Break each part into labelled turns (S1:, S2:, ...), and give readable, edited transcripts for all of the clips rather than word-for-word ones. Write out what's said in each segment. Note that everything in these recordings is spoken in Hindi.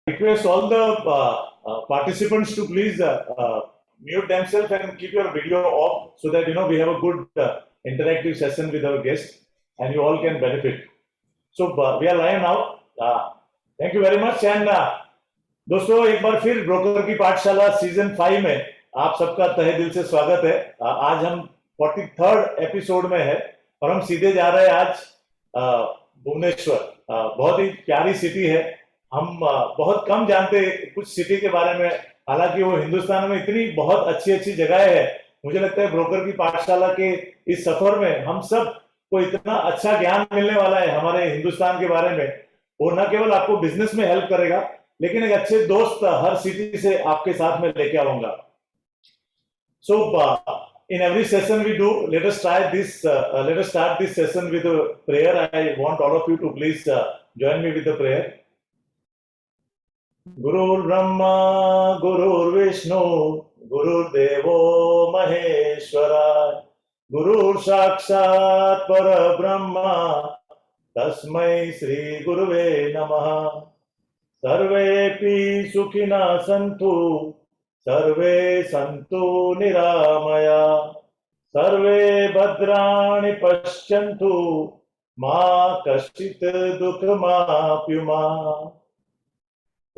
S1: request all the participants to please mute themselves and keep your video off so that we have a good interactive session with our guests and you all can benefit. So we are live now. Thank you very much and दोस्तों एक बार फिर ब्रोकर की पाठशाला सीजन 5 में आप सबका तहे दिल से स्वागत है। आज हम 43rd एपिसोड में है और हम सीधे जा रहे हैं आज भुवनेश्वर। बहुत ही प्यारी सिटी है। हम बहुत कम जानते कुछ सिटी के बारे में, हालांकि वो हिंदुस्तान में इतनी बहुत अच्छी अच्छी जगह है। मुझे लगता है ब्रोकर की पाठशाला के इस सफर में हम सब को इतना अच्छा ज्ञान मिलने वाला है हमारे हिंदुस्तान के बारे में। वो न केवल आपको बिजनेस में हेल्प करेगा लेकिन एक अच्छे दोस्त हर सिटी से आपके साथ में लेके आऊंगा। So in every session we do, let us start this session with a prayer. I want all of you to please join me with the prayer. Gurur Brahma, Gurur Vishnu, Gurur Devo Maheshwara, Gurur Sakshat Para Brahma, Tasmai Sri Guruve Namaha. सर्वेपि सुखिनः सन्तु, सर्वे सन्तु निरामया, सर्वे भद्राणि पश्यन्तु, मा कश्चित् दुःखमाप्युमा।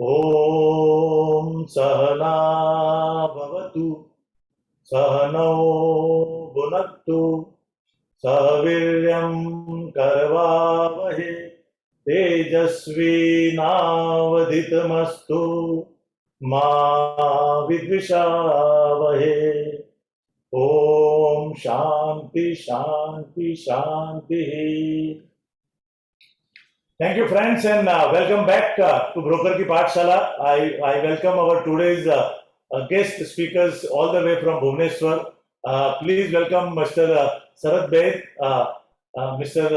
S1: ॐ सहना भवतु, सहनौ भुनक्तु, सह वीर्यं करवावहै, तेजस्वी नावधितमस्तु मा विद्विषावहे। ओम शांति शांति शांति। Thank you friends and welcome back to Broker की पाठशाला. I welcome our today's guest speakers all the way from Bhubaneswar. Please welcome Mr. Sharad Baid, Mr.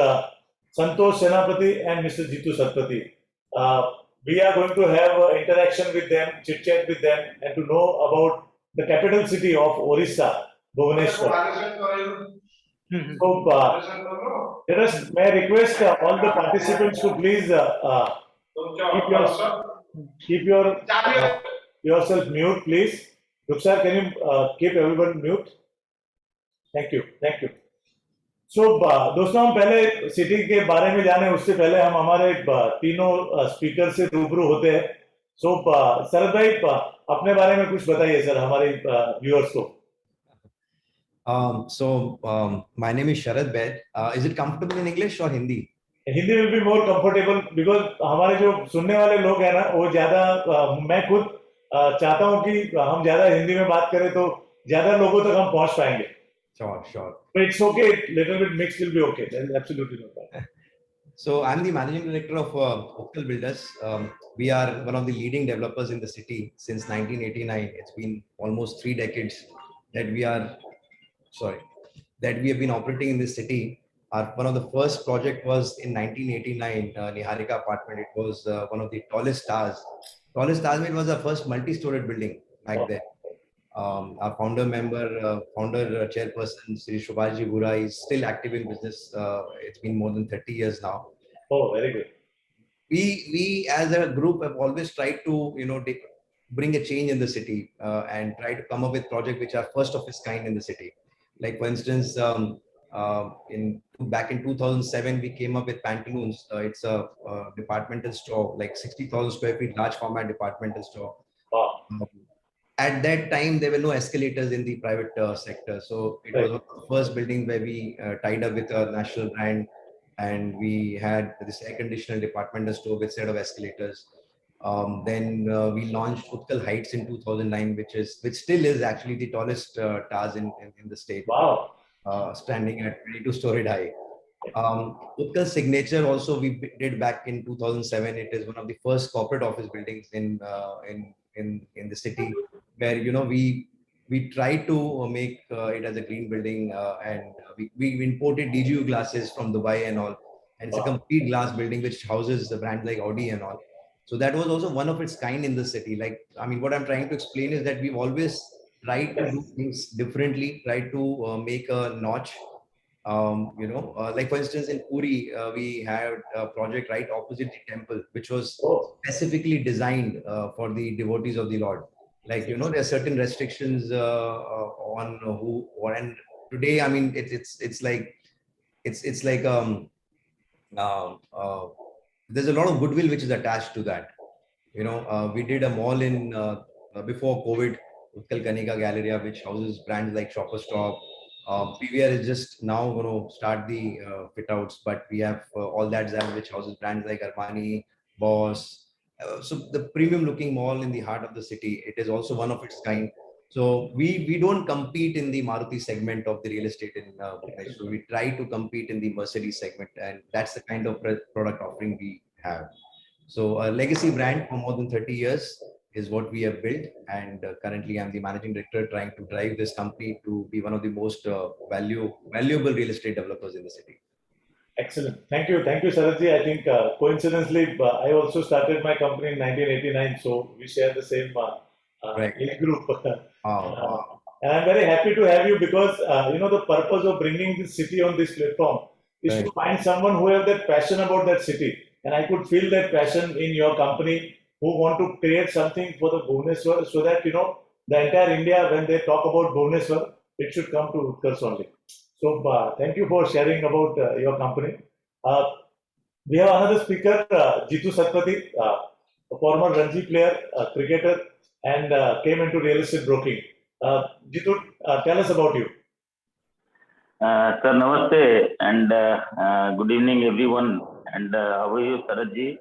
S1: Santosh Senapati and Mr. Jitu Satpathy. We are going to have interaction with them, chit chat with them, and to know about the capital city of Orissa, Bhubaneswar. So, may I request all the participants to please keep yourself mute, please. Ruksar, can you keep everyone mute? Thank you. Thank you. So, दोस्तों हम पहले सिटी के बारे में जाने उससे पहले हम हमारे तीनों स्पीकर से रूबरू होते हैं। सो शरद भाई अपने बारे में कुछ बताइए सर हमारे व्यूअर्स को।
S2: My name is Sharad Baid. Is it comfortable in English or Hindi?
S1: Hindi will be more comfortable because हमारे जो सुनने वाले लोग हैं ना वो ज्यादा मैं खुद चाहता हूँ कि हम ज्यादा हिंदी में बात करें तो ज्यादा लोगों तक हम पहुँच पाएंगे।
S2: Sure.
S1: But it's okay. Little bit mixed will be okay. Then absolutely no problem.
S2: So I'm the managing director of Utkal Builders. We are one of the leading developers in the city since 1989. It's been almost 3 decades that we have been operating in this city. One of the first project was in 1989, Niharika apartment. It was one of the tallest towers. Tallest Taj Mahal was our first multi-storied building back then. Our founder chairperson, Sri Subhashi Bura, is still active in business. It's been more than 30 years now.
S1: Oh, very good.
S2: We as a group have always tried to, bring a change in the city and try to come up with projects which are first of its kind in the city. Like for instance, back in 2007, we came up with Pantaloons. It's a departmental store, like 60,000 square feet, large format departmental store.
S1: Wow.
S2: At that time, there were no escalators in the private sector. So it was one of the first building where we tied up with a national brand and we had this air conditioner departmental store with set of escalators. Then we launched Utkal Heights in 2009, which still is actually the tallest towers in the state.
S1: Wow.
S2: Standing at 22-storied high. Utkal Signature also we did back in 2007. It is one of the first corporate office buildings in the city, where we tried to make it as a green building, and we imported DGU glasses from Dubai and all, and it's a complete glass building which houses the brands like Audi and all. So that was also one of its kind in the city. What I'm trying to explain is that we've always tried to do things differently, try to make a notch Like for instance, in Puri, we had a project right opposite the temple, which was
S1: Oh,
S2: specifically designed for the devotees of the Lord. Like, there are certain restrictions on who, and today, I mean, it's like, it's like, uh, uh, there's a lot of goodwill which is attached to that. We did a mall in before COVID, Utkal Kanika Galleria, which houses brands like Shoppers Stop. PVR is just now going to start the fit outs, but we have all that Zam, which houses brands like Armani, Boss. So the premium looking mall in the heart of the city, it is also one of its kind. So we don't compete in the Maruti segment of the real estate in Bhubaneswar. We try to compete in the Mercedes segment, and that's the kind of product offering we have. So a legacy brand for more than 30 years is what we have built. And currently I'm the managing director trying to drive this company to be one of the most valuable real estate developers in the city.
S1: excellent. Thank you. Thank you, Saratji. I think coincidentally, I also started my company in 1989, so we share the same
S2: Right.
S1: age group.
S2: Oh,
S1: And I'm very happy to have you because, the purpose of bringing this city on this platform is
S2: right.
S1: to find someone who have that passion about that city. And I could feel that passion in your company who want to create something for the Bhubaneswar so that, the entire India, when they talk about Bhubaneswar, it should come to Utkarsh only. So thank you for sharing about your company. Uh, we have another speaker, Jitu Satpathy, a former Ranji player, cricketer, and came into real estate broking. Jitu, tell us about you.
S3: Sir, namaste and good evening, everyone. And how are you, Saratji?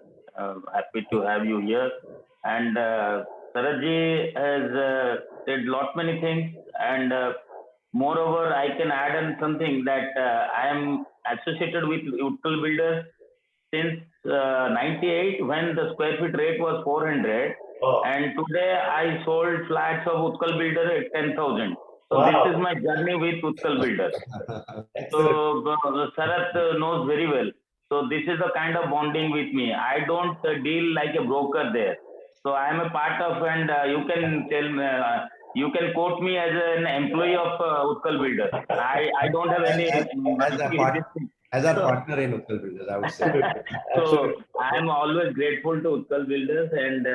S3: Happy to have you here. And Saratji has said lot many things, and moreover, I can add on something that I am associated with Utkal Builders since 98 when the square feet rate was 400, and today I sold flats of Utkal Builder at 10,000. So
S1: Wow.
S3: this is my journey with Utkal Builders. So Sarat knows very well. So this is the kind of bonding with me. I don't deal like a broker there. So I am a part of, and you can tell me, you can quote me as an employee of Utkal Builders. I don't have any.
S2: As our partner in Utkal Builders, I would say.
S3: So I am always grateful to Utkal Builders, and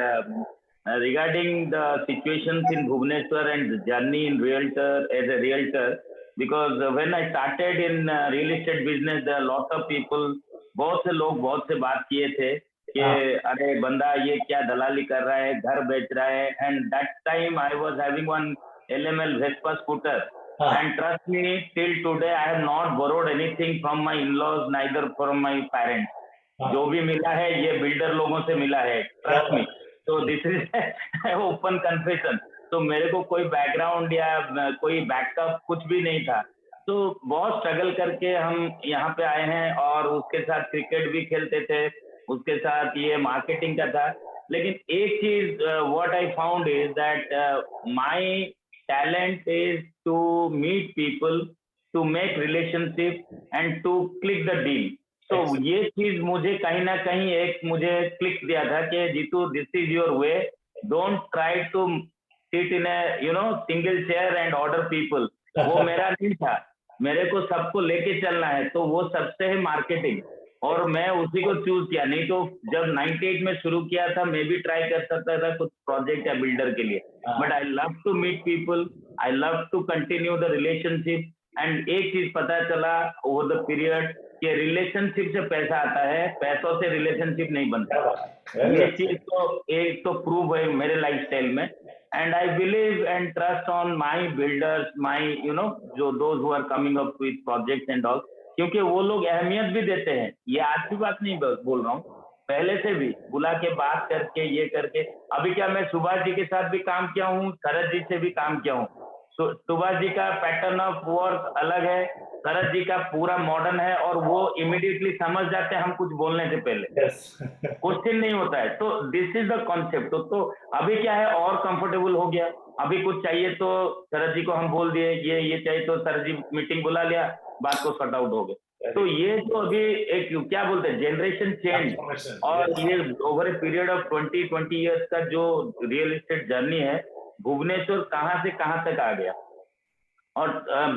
S3: regarding the situations in Bhubaneswar and the journey in realtor as a realtor, because when I started in real estate business, there are a lot of people, बहुत से लोग बहुत से बात किए थे कि अरे बंदा ये क्या दलाली कर रहा है, घर बेच रहा है, and that time I was having one LML Vespa scooter. And trust me, till today I have not borrowed anything from my in-laws, neither from my parents. जो भी मिला है ये बिल्डर लोगों से मिला है, trust me. So this is open confession. तो मेरे को कोई बैकग्राउंड या कोई बैकअप कुछ भी नहीं था. तो बहुत स्ट्रगल करके हम यहाँ पे आए हैं, और उसके साथ क्रिकेट भी खेलते थे, उसके साथ ये मार्केटिंग का था. लेकिन एक चीज what I found is that my talent is to meet people, to make relationship and to click the deal. So ये चीज मुझे कहीं ना कहीं एक मुझे क्लिक दिया था कि Jitu, this is your way, don't try to sit in a single chair and order people. वो मेरा नहीं था, मेरे को सबको लेके चलना है, तो वो सबसे है मार्केटिंग, और मैं उसी को चूज किया. नहीं तो जब 98 में शुरू किया था मैं भी ट्राई कर सकता था कुछ प्रोजेक्ट या बिल्डर के लिए, but I love to meet people, I love to continue the relationship. And एक चीज पता चला ओवर द पीरियड कि रिलेशनशिप से पैसा आता है, पैसों से रिलेशनशिप नहीं बनता. ये चीज तो एक तो प्रूव है मेरे लाइफस्टाइल में. And I believe and trust on my builders, my जो those who are coming up with projects and all, क्योंकि वो लोग अहमियत भी देते हैं. ये आज की बात नहीं बोल रहा हूँ, पहले से भी बुला के बात करके ये करके. अभी क्या मैं सुभाष जी के साथ भी काम किया हूँ, शरद जी से भी काम किया हूँ. सुभाष जी का पैटर्न ऑफ वर्क अलग है, शरद जी का पूरा मॉडर्न है, और वो इमीडिएटली समझ जाते हैं हम कुछ बोलने से पहले, क्वेश्चन नहीं होता है. तो दिस इज द कॉन्सेप्ट. तो अभी क्या है, और कंफर्टेबल हो गया. अभी कुछ चाहिए तो शरद जी को हम बोल दिए, ये चाहिए तो शरद जी मीटिंग बुला लिया, बात को सॉर्ट आउट हो गए. तो ये जो अभी एक क्या बोलते हैं जनरेशन चेंज, और ये over a period of 20 years का जो रियल एस्टेट जर्नी है, भुवनेश्वर कहाँ से कहाँ तक आ गया. और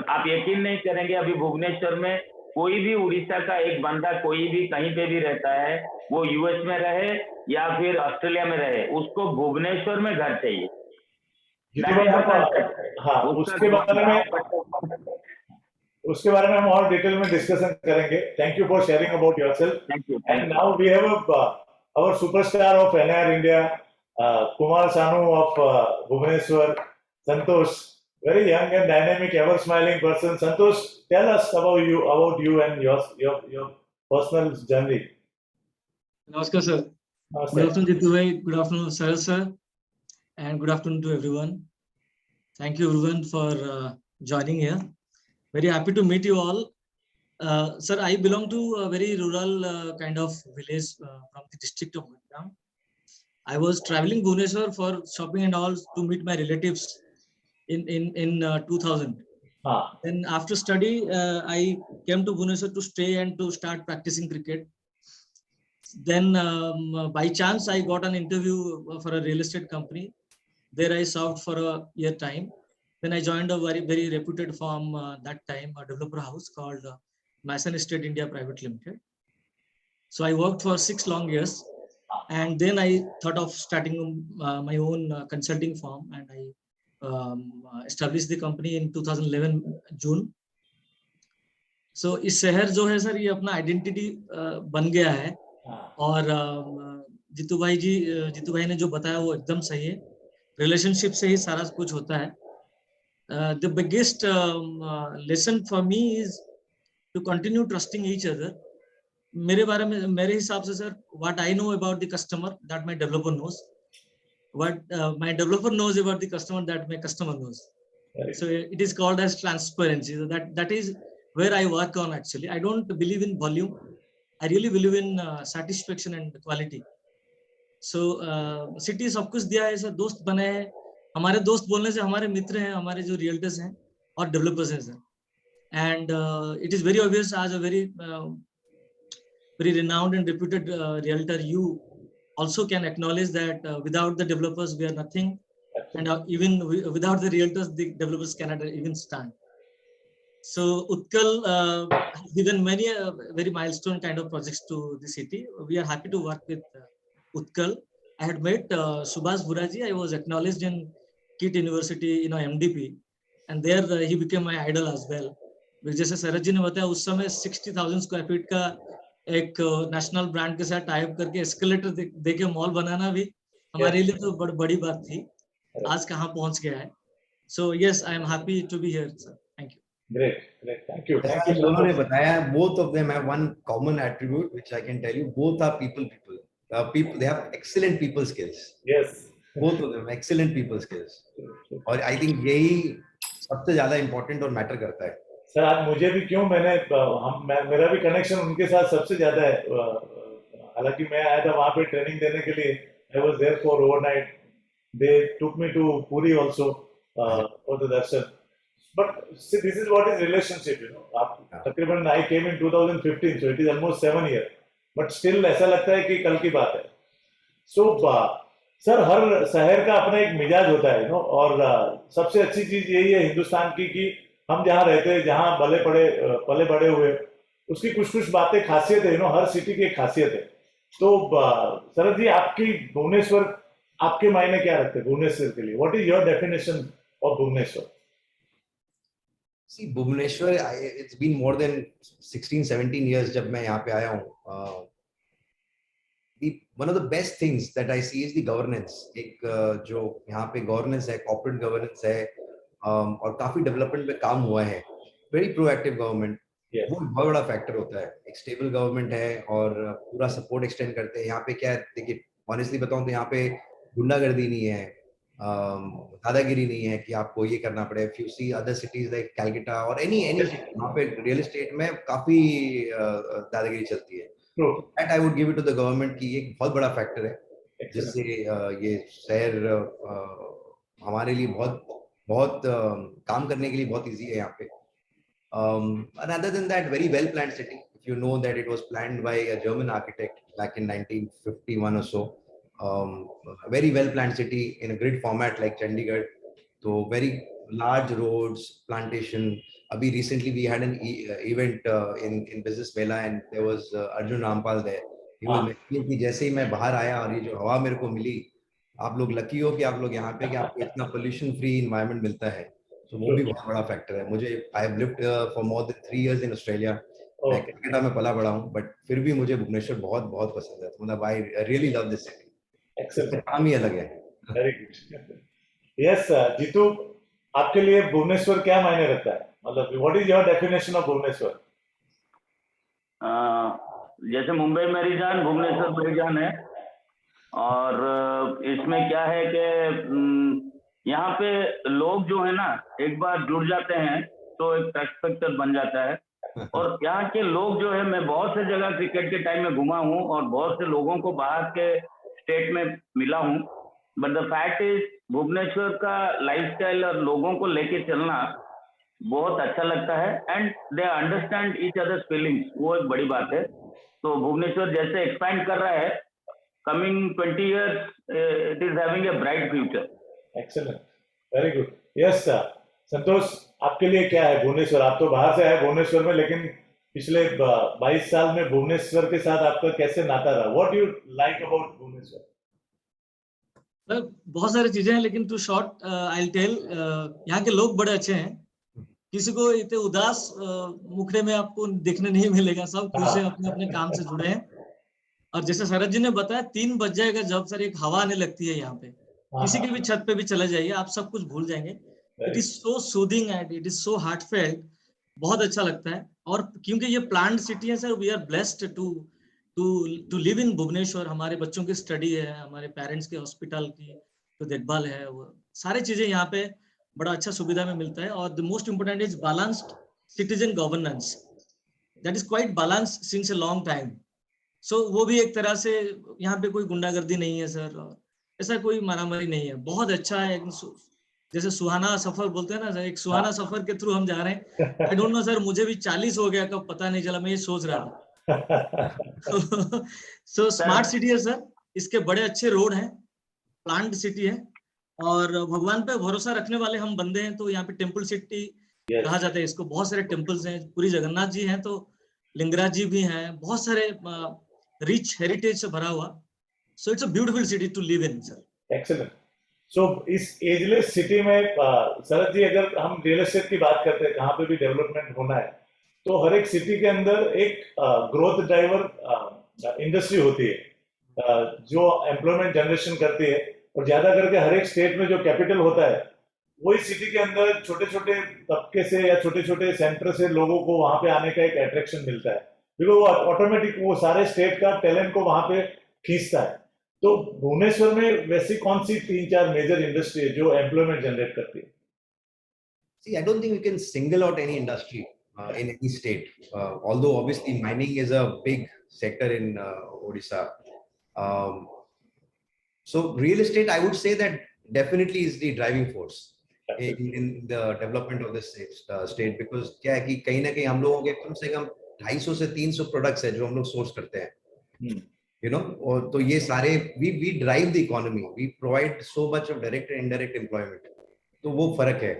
S3: आप यकीन नहीं करेंगे, अभी भुवनेश्वर में कोई भी उड़ीसा का एक बंदा कोई भी कहीं पे भी रहता है, वो यूएस में रहे या फिर ऑस्ट्रेलिया में रहे, उसको भुवनेश्वर में घर चाहिए।
S1: जितू
S3: That
S1: भाई
S3: is the
S1: हम
S3: concept.
S1: हाँ
S3: उसका
S1: उसके बारे में हम और डिटेल में डिस्कशन करेंगे. Thank you for sharing about yourself.
S3: Thank you.
S1: And now we have our superstar of NIR India, Kumar Sanu of Bhubaneswar, Santosh, very young and dynamic, ever smiling person. Santosh, tell us about you and your personal journey.
S4: Namaskar, sir.
S1: Namaste.
S4: Good afternoon, Jitu bhai. Good afternoon, Saril sir. And good afternoon to everyone. Thank you, everyone, for joining here. Very happy to meet you all. Sir, I belong to a very rural kind of village from the district of Gurugram. I was traveling Bhubaneswar for shopping and all to meet my relatives in 2000. Then after study, I came to Bhubaneswar to stay and to start practicing cricket. Then by chance, I got an interview for a real estate company. There I served for a year time. Then I joined a very reputed firm that time, a developer house called Mason Estate India Private Limited. So I worked for 6 long years, and then I thought of starting my own consulting firm, and I established the company in 2011 June. So इस शहर जो है सर, ये अपना आइडेंटिटी बन गया है. और जीतू भाई ने जो बताया वो एकदम सही है. रिलेशनशिप से ही सारा कुछ होता है. The biggest lesson for me is to continue trusting each other. मेरे हिसाब से sir, what I know about the customer, that my developer knows. What my developer knows about the customer, that my customer knows. So it is called as transparency. So that is where I work on actually. I don't believe in volume. I really believe in satisfaction and quality. So city सब कुछ दिया है सर, दोस्त बने हैं. हमारे दोस्त बोलने से हमारे मित्र हैं, हमारे जो रियल्टर्स हैं और डेवलपर्स हैं sir. And it is very obvious, as a very renowned and reputed realtor, you also can acknowledge that without the developers we are nothing. And even without the realtors, the developers cannot even stand. So Utkal has given many very milestone kind of projects to the city. We are happy to work with Utkal. I had met Subhash Buraji. I was acknowledged in KIT University, MDP, and there he became my idol as well. जैसे शरद जी ने बताया, उस समय 60,000 स्क्वायर फीट का एक नेशनल ब्रांड के साथ टाइप करके एस्केलेटर देके मॉल बनाना भी हमारे लिए तो बड़ी बात थी. आज कहाँ पहुंच गया है. So yes, I am happy to be here, sir. Thank you.
S1: Great, thank you.
S2: दोनों ने बताया, both of them have one common attribute which I can tell you. Both are people. They have excellent people skills.
S1: Yes.
S2: Both of them excellent people skills. और I think यही सबसे ज्यादा important और मैटर करता है.
S1: सर आज मुझे भी क्यों मेरा भी कनेक्शन उनके साथ सबसे ज्यादा है. हालांकि मैं आया था वहां पे ट्रेनिंग देने के लिए. I was there for overnight. They took me to Puri also for the darshan. But see, this is what is relationship, तकरीबन I came in 2015, so it is almost 7 years. But still ऐसा लगता है कि कल की बात है. So सर हर शहर का अपना एक मिजाज होता है, और सबसे अच्छी चीज यही है हिंदुस्तान की कि हम जहाँ रहते हैं, जहाँ पले बड़े हुए, उसकी कुछ बातें खासियत है. हर सिटी की एक खासियत है. तो शरद जी, आपकी भुवनेश्वर, आपके मायने क्या रखते हैं भुवनेश्वर के लिए? What is your definition of Bhubaneswar?
S2: See, Bhubaneswar, it's been more than 16-17 years जब मैं यहाँ पे आया हूँ. One of the best things that I see is the governance. एक जो यहाँ पे governance है, corporate governance है, और काफी development पे काम हुआ है. Very proactive government. वो बहुत बड़ा फैक्टर होता है. एक स्टेबल गवर्नमेंट है और पूरा सपोर्ट एक्सटेंड करते हैं. यहाँ पे क्या है, देखिए ऑनेस्टली बताऊं तो यहाँ पे गुंडागर्दी नहीं है, दादागिरी नहीं है कि आपको ये करना पड़े. If you see other cities like Calcutta और एनी यहाँ पे रियल एस्टेट में काफी दादागिरी चलती है. That I would give it to the government कि एक बहुत बड़ा फैक्टर है जिससे ये शहर हमारे लिए बहुत काम करने के लिए बहुत इजी है यहाँ पे. And other than that, very well planned city. If you know that it was planned by a German architect back in 1951 or so. A very well planned city in a grid format like Chandigarh. So very large roads, plantation. Abhi recently we had an event in Business Mela, and there was Arjun Rampal there. He was mentioning कि जैसे ही मैं बाहर आया और ये जो हवा मेरे को मिली, आप लोग लकी हो कि आप लोग यहाँ पे कि आपको इतना पोल्यूशन फ्री इन्वायरमेंट मिलता है. तो वो भी बहुत बड़ा फैक्टर है. मुझे I have lived for more than 3 years in Australia. मैं कलकत्ता में पला बड़ा हूँ, बट फिर भी मुझे भुवनेश्वर बहुत बहुत पसंद है. मतलब I really love this city.
S1: Excellent.
S2: काम ही अलग है.
S1: Very good. Yes, जीतू, आपके लिए भुवनेश्वर क्या मायने रखता है? मतलब what is your definition of Bhubaneswar?
S3: जैसे मुंबई मेरी जान, भुवनेश्वर मेरी जान है. और इसमें क्या है कि यहाँ पे लोग जो है ना, एक बार जुड़ जाते हैं तो एक ट्रस्ट फैक्टर बन जाता है. और यहाँ के लोग जो है, मैं बहुत से जगह क्रिकेट के टाइम में घुमा हूँ और बहुत से लोगों को बाहर के स्टेट में मिला हूँ. But the fact is Bhubaneswar का लाइफस्टाइल और लोगों को लेके चलना बहुत अच्छा लगता है. And they understand each others feelings, वो एक बड़ी बात है. तो भुवनेश्वर जैसे एक्सपैंड कर रहा है, coming 20 years it is having a bright future.
S1: Excellent. Very good. Yes, sir. संतोष, आपके लिए क्या है भुवनेश्वर? आप तो बाहर से आए भुवनेश्वर में, लेकिन पिछले 22 साल में भुवनेश्वर के साथ आपका कैसे नाता रहा? What do you like about Bhubaneswar?
S4: Sir बहुत सारी चीजें हैं, लेकिन टू शॉर्ट आई टेल, यहाँ के लोग बड़े अच्छे हैं. किसी को इतने उदास मुखड़े में आपको देखने नहीं मिलेगा. सब खुश हैं, अपने अपने काम से जुड़े हैं. और जैसे शरद जी ने बताया, 3 बज जाएगा जब सर एक हवा आने लगती है यहाँ पे. किसी की भी छत पे भी चले जाइए, आप सब कुछ भूल जाएंगे. It is so soothing and it is so heartfelt. बहुत अच्छा लगता है. और क्योंकि ये प्लांट सिटी है sir, we are blessed to live in Bhubaneswar. हमारे बच्चों की स्टडी है, हमारे पेरेंट्स के हॉस्पिटल की तो देखभाल है, वो सारी चीजें यहाँ पे बड़ा अच्छा सुविधा में मिलता है. और the most important is balanced citizen governance. That is quite balance since a long time. So वो भी एक तरह से, यहाँ पे कोई गुंडागर्दी नहीं है सर, ऐसा कोई मारामारी नहीं है. बहुत अच्छा है. जैसे सुहाना सफर बोलते हैं ना सर, एक सुहाना सफर के थ्रू हम जा रहे हैं. आई डोंट नो सर, मुझे भी 40 हो गया, कब पता नहीं चला. मैं ये सोच रहा था. सो स्मार्ट सिटी है सर. इसके बड़े अच्छे रोड हैं, प्लांट सिटी है, और भगवान पे भरोसा रखने वाले हम बंदे हैं. तो यहाँ पे टेम्पल सिटी कहा जाता है इसको. बहुत सारे टेम्पल्स हैं. पूरी जगन्नाथ जी हैं, तो लिंगराज जी भी हैं. बहुत सारे रिच हेरिटेज से भरा हुआ. So it's a beautiful city to live in sir.
S1: Excellent. So इस एजलेस सिटी में शरद जी, अगर हम रियल एस्टेट की बात करते हैं, कहाँ पे भी डेवलपमेंट होना है, तो हर एक सिटी के अंदर एक ग्रोथ ड्राइवर इंडस्ट्री होती है जो एम्प्लॉयमेंट जनरेशन करती है. और ज्यादा करके हर एक स्टेट में जो कैपिटल होता है, वही सिटी के अंदर छोटे छोटे तबके से या छोटे छोटे सेंटर से लोगों को वहां पे आने का एक अट्रैक्शन मिलता है. बिकॉज वो ऑटोमेटिक वो सारे स्टेट का टैलेंट को वहां पे खींचता है. तो भुवनेश्वर में वैसी कौन सी 3-4 मेजर इंडस्ट्री है जो एम्प्लॉयमेंट जनरेट करती है?
S2: See, I don't think we can single out any industry in any state. Although obviously mining is a big sector in Odisha. So real estate, I would say that definitely is the driving force in the development of this state. Because क्या है कि कहीं ना कहीं हम लोगों के कम से कम 250 से 300 प्रोडक्ट्स है जो हम लोग सोर्स करते हैं. You know, और तो ये सारे we drive the economy. We provide so much of direct and indirect employment. तो वो फर्क है.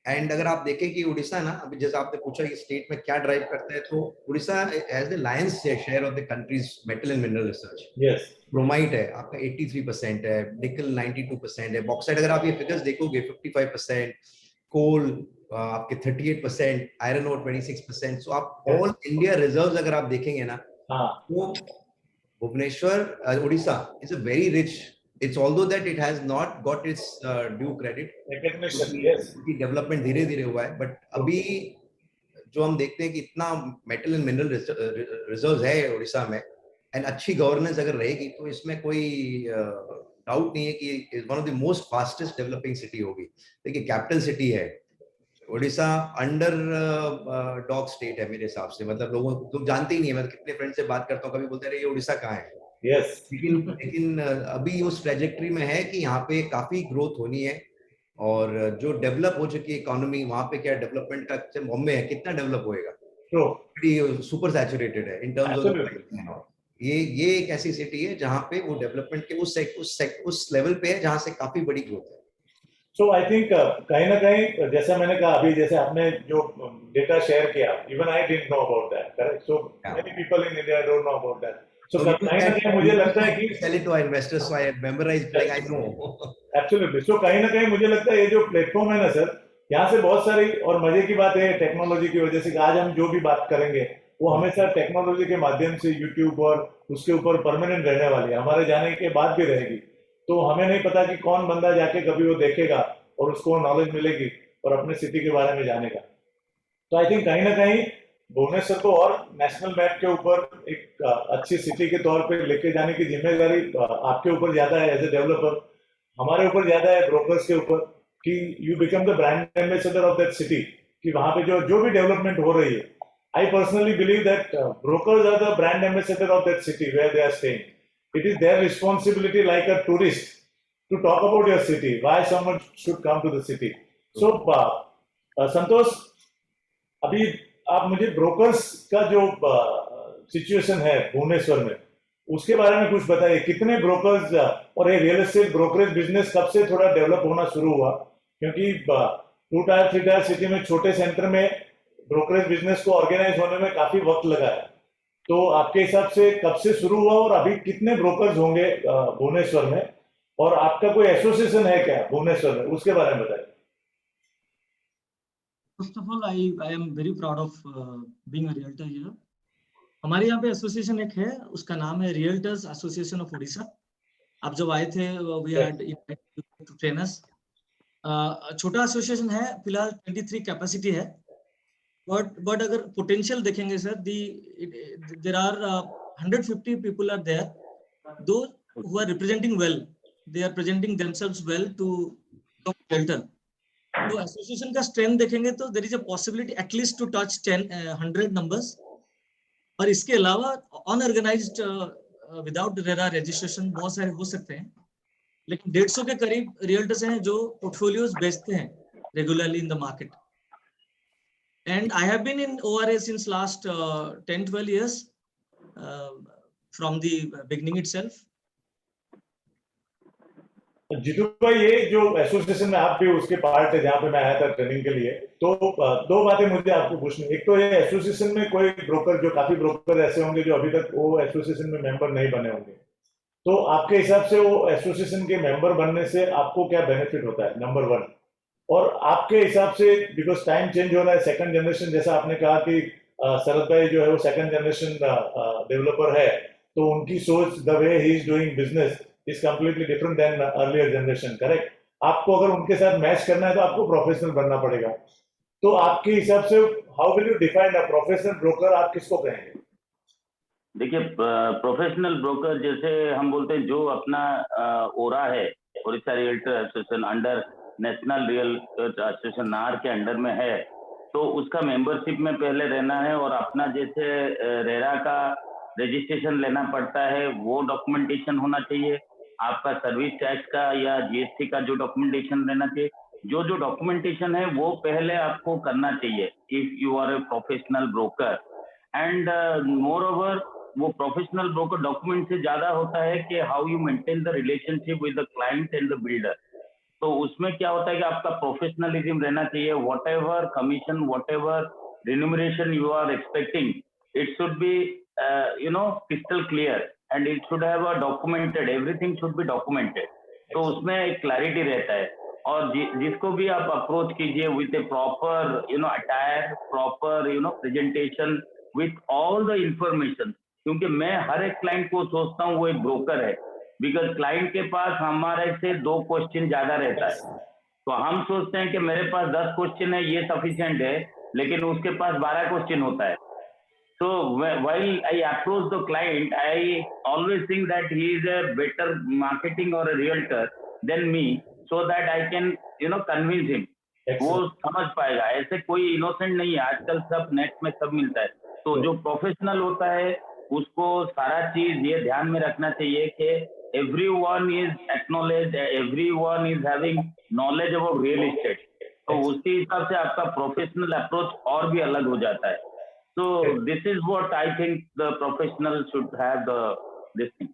S2: एंड अगर आप देखें कि उड़ीसा ना, अभी जैसे आपने पूछा कि स्टेट में क्या ड्राइव करता है, तो Orissa has the Lions share of the countries metal and mineral research.
S1: Yes.
S2: Chromite है आपका 83% है, निकल 92% है, बॉक्साइट अगर आप ये फिगर्स देखोगे 55%, कोल आपके 38%, आयरन ओर 26%. सो आप ऑल इंडिया रिजर्व्स अगर आप देखेंगे ना, तो Bhubaneswar Orissa is a very rich. It's although that it has not got its due credit,
S1: recognition. Yes.
S2: Development धीरे धीरे हुआ है. बट अभी जो हम देखते हैं कि इतना मेटल एंड मिनरल रिजर्व्स है उड़ीसा में, एंड अच्छी गवर्नेंस अगर रहेगी, तो इसमें कोई डाउट नहीं है कि one of the most fastest developing city होगी. देखिए कैपिटल सिटी है उड़ीसा, अंडर डॉग स्टेट है मेरे हिसाब से. मतलब लोग जानते ही नहीं है. मैं कितने फ्रेंड से बात करता हूँ, कभी बोलते रहे ये उड़ीसा कहाँ है.
S1: Yes.
S2: लेकिन अभी उस ट्रेजेक्टरी में है कि यहाँ पे काफी ग्रोथ होनी है. और जो डेवलप हो चुकी इकोनॉमी, वहाँ पे क्या डेवलपमेंट का बॉम्बे है, कितना डेवलप होएगा. तो सुपर सैचुरेटेड है इन टर्म्स ऑफ. ये एक ऐसी सिटी है जहाँ पे वो डेवलपमेंट के उस लेवल पे है जहाँ से काफी बड़ी ग्रोथ है.
S1: सो आई थिंक कहीं ना कहीं जैसा मैंने कहा अभी, जैसे आपने जो डेटा शेयर किया, even I didn't know about that, correct? So
S2: Yeah.
S1: Many people in India don't know about that. So
S2: So we
S1: कहीं ना कहीं मुझे लगता है कि
S2: sell it to our investors, so I memorize, like I know.
S1: Absolutely. So कहीं ना कहीं मुझे लगता है ये जो प्लेटफॉर्म है ना सर, यहाँ से बहुत सारी, और मजे की बात है टेक्नोलॉजी की वजह से कि आज हम जो भी बात करेंगे वो हमेशा टेक्नोलॉजी के माध्यम से यूट्यूब और उसके ऊपर परमानेंट रहने वाली है, हमारे जाने के बाद भी रहेगी. तो हमें नहीं पता कि कौन बंदा जाके कभी वो देखेगा और उसको नॉलेज मिलेगी और अपने सिटी के बारे में जानेगा. तो आई थिंक कहीं ना कहीं भुवनेश्वर को और नेशनल मैप के ऊपर एक अच्छी सिटी के तौर पे लेके जाने की जिम्मेदारी आपके ऊपर ज्यादा है एज ए डेवलपर, हमारे ऊपर ज्यादा है ब्रोकर्स के ऊपर, कि you become the brand ambassador of that city, कि वहां पे जो भी डेवलपमेंट हो रही है. I personally believe that brokers are the brand ambassador of that city where they are staying. It is their responsibility like a tourist to talk about your city, why someone should come to the city. So, संतोष, अभी आप मुझे ब्रोकर्स का जो सिचुएशन है भुवनेश्वर में उसके बारे में कुछ बताइए. कितने ब्रोकर्स और ये रियल एस्टेट ब्रोकरेज बिजनेस कब से थोड़ा डेवलप होना शुरू हुआ? क्योंकि 2 टायर 3 टायर सिटी में छोटे सेंटर में ब्रोकरेज बिजनेस को ऑर्गेनाइज होने में काफी वक्त लगा है. तो आपके हिसाब से कब से शुरू हुआ और अभी कितने ब्रोकर्स होंगे भुवनेश्वर में, और आपका कोई एसोसिएशन है क्या भुवनेश्वर में, उसके बारे में बताइए.
S4: First of all, I am very proud of being a realtor here. हमारे यहाँ पे एसोसिएशन एक है, उसका नाम है रियल्टर्स एसोसिएशन ऑफ उड़ीसा. आप जब आए थे वी हैड टू ट्रेन अस. छोटा एसोसिएशन है, फिलहाल 23 कैपेसिटी है, बट अगर पोटेंशियल देखेंगे sir, there are 150 people are there, though who are representing well, they are presenting themselves well to realtor. तो एसोसिएशन का स्ट्रेंथ देखेंगे तो there is a possibility at least to touch 100 numbers. और इसके अलावा अनऑर्गेनाइज्ड विदाउट रेरा रजिस्ट्रेशन बहुत सारे हो सकते हैं, लेकिन 150 के करीब रियल्टर्स हैं जो पोर्टफोलियोज बेचते हैं regularly in the market. And I have been in ORA since last 10-12 years from the beginning itself.
S1: Jeetu bhai, ये जो एसोसिएशन में आप भी उसके पार्ट है जहाँ पे मैं आया था ट्रेनिंग के लिए, तो 2 बातें मुझे आपको पूछनी. एक तो ये एसोसिएशन में कोई ब्रोकर, जो काफी ब्रोकर ऐसे होंगे जो अभी तक वो एसोसिएशन में मेंबर नहीं बने होंगे, तो आपके हिसाब से वो एसोसिएशन के मेंबर बनने से आपको क्या बेनिफिट होता है, नंबर 1. और आपके हिसाब से, बिकॉज टाइम चेंज हो रहा है, सेकंड जनरेशन, जैसा आपने कहा कि शरद भाई जो है वो सेकंड जनरेशन डेवलपर है, तो उनकी सोच, the way he is doing business is completely different than earlier generation, correct? आपको अगर उनके साथ मैच करना है तो आपको प्रोफेशनल बनना पड़ेगा. तो आपके हिसाब से how will you define a professional broker, आप किसको कहेंगे?
S3: देखिए, प्रोफेशनल ब्रोकर जैसे हम बोलते हैं, जो अपना ओरा है, Orissa realtor association under national real association नार के अंडर में है, तो उसका मेंबरशिप में पहले रहना है और अपना जैसे रेरा का रजिस्ट्रेशन लेना पड़ता है, वो डॉक्यूमेंटेशन होना चाहिए. आपका सर्विस टैक्स का या GST का जो डॉक्यूमेंटेशन रहना चाहिए, जो डॉक्यूमेंटेशन है वो पहले आपको करना चाहिए if you are a professional broker. And moreover, वो प्रोफेशनल ब्रोकर डॉक्यूमेंट से ज्यादा होता है कि how you maintain the relationship with the client and the builder. तो उसमें क्या होता है कि आपका प्रोफेशनलिज्म रहना चाहिए. Whatever commission, whatever remuneration you are expecting, it should be crystal clear and it should have a documented, everything should be documented. तो उसमें एक क्लैरिटी रहता है. और जिसको भी आप अप्रोच कीजिए with A proper attire, proper presentation with all the information, क्योंकि मैं हर एक क्लाइंट को सोचता हूँ वो एक ब्रोकर है, बिकॉज क्लाइंट के पास हमारे से 2 क्वेश्चन ज्यादा रहता है. तो हम सोचते हैं कि मेरे पास 10 क्वेश्चन है, ये सफिशिएंट है, लेकिन उसके पास 12 क्वेश्चन होता है. So while I approach the client, I always think that he is a better marketing or a realtor than me, so that I can convince him. वो समझ पाएगा. ऐसे कोई इनोसेंट नहीं है, आजकल सब नेट में सब मिलता है. तो जो प्रोफेशनल होता है उसको सारा चीज ये ध्यान में रखना चाहिए कि everyone is acknowledged, everyone is having knowledge about real estate. तो उसी हिसाब से आपका प्रोफेशनल अप्रोच और भी अलग हो जाता है. So this is what I think the professional should have this thing.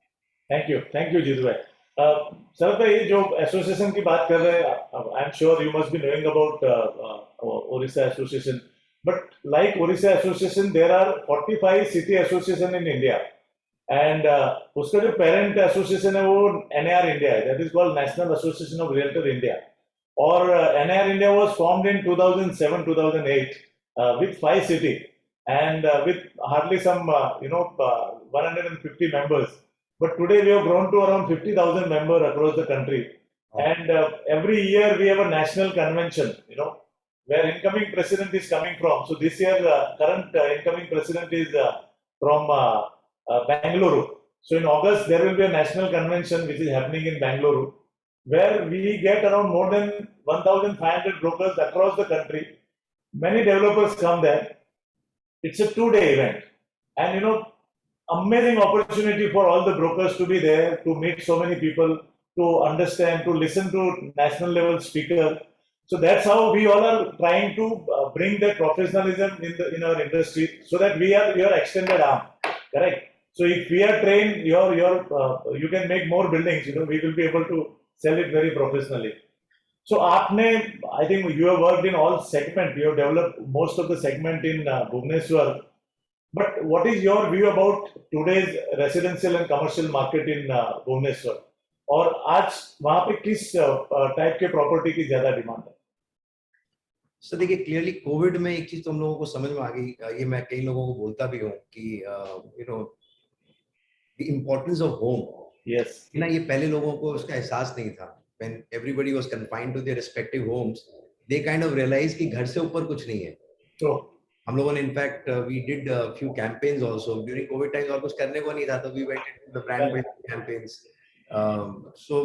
S1: Thank you, Jitu bhai. Sir भाई जो एसोसिएशन की बात कर रहे हैं, I am sure you must be knowing about Odisha association, but like Odisha association there are 45 city association in India, and उसका जो पेरेंट एसोसिएशन है वो एनआर इंडिया है, that is called National Association of Realtor India. और NAR India was formed in 2007-2008 with 5 cities and with hardly some 150 members. But today we have grown to around 50,000 members across the country. And every year we have a national convention, where incoming president is coming from. So this year, current incoming president is from Bangalore. So in August, there will be a national convention which is happening in Bangalore, where we get around more than 1,500 brokers across the country. Many developers come there. It's a 2-day event. And amazing opportunity for all the brokers to be there, to meet so many people, to understand, to listen to national level speaker. So that's how we all are trying to bring that professionalism in our industry, so that we are your extended arm. Correct. So if we are trained, you can make more buildings. We will be able to sell it very professionally. So aapne, I think you have worked in all segment. You have developed most of the segment in Bhubaneswar. But what is your view about today's residential and commercial market in Bhubaneswar? और आज वहाँ पे किस टाइप के प्रॉपर्टी की ज्यादा डिमांड है?
S2: सर देखिए, क्लियरली कोविड में एक चीज तो हम लोगों को समझ में आ गई, ये मैं कई लोगों को बोलता भी हूँ कि the importance of home.
S1: Yes.
S2: ना ये पहले लोगों को उसका एहसास नहीं था. When everybody was confined to their respective homes, they kind of realized कि घर से ऊपर कुछ नहीं है.
S1: तो
S2: हम लोगों ने in fact we did a few campaigns also during COVID times. और कुछ करने को नहीं था, तो we went into the brand building campaigns. So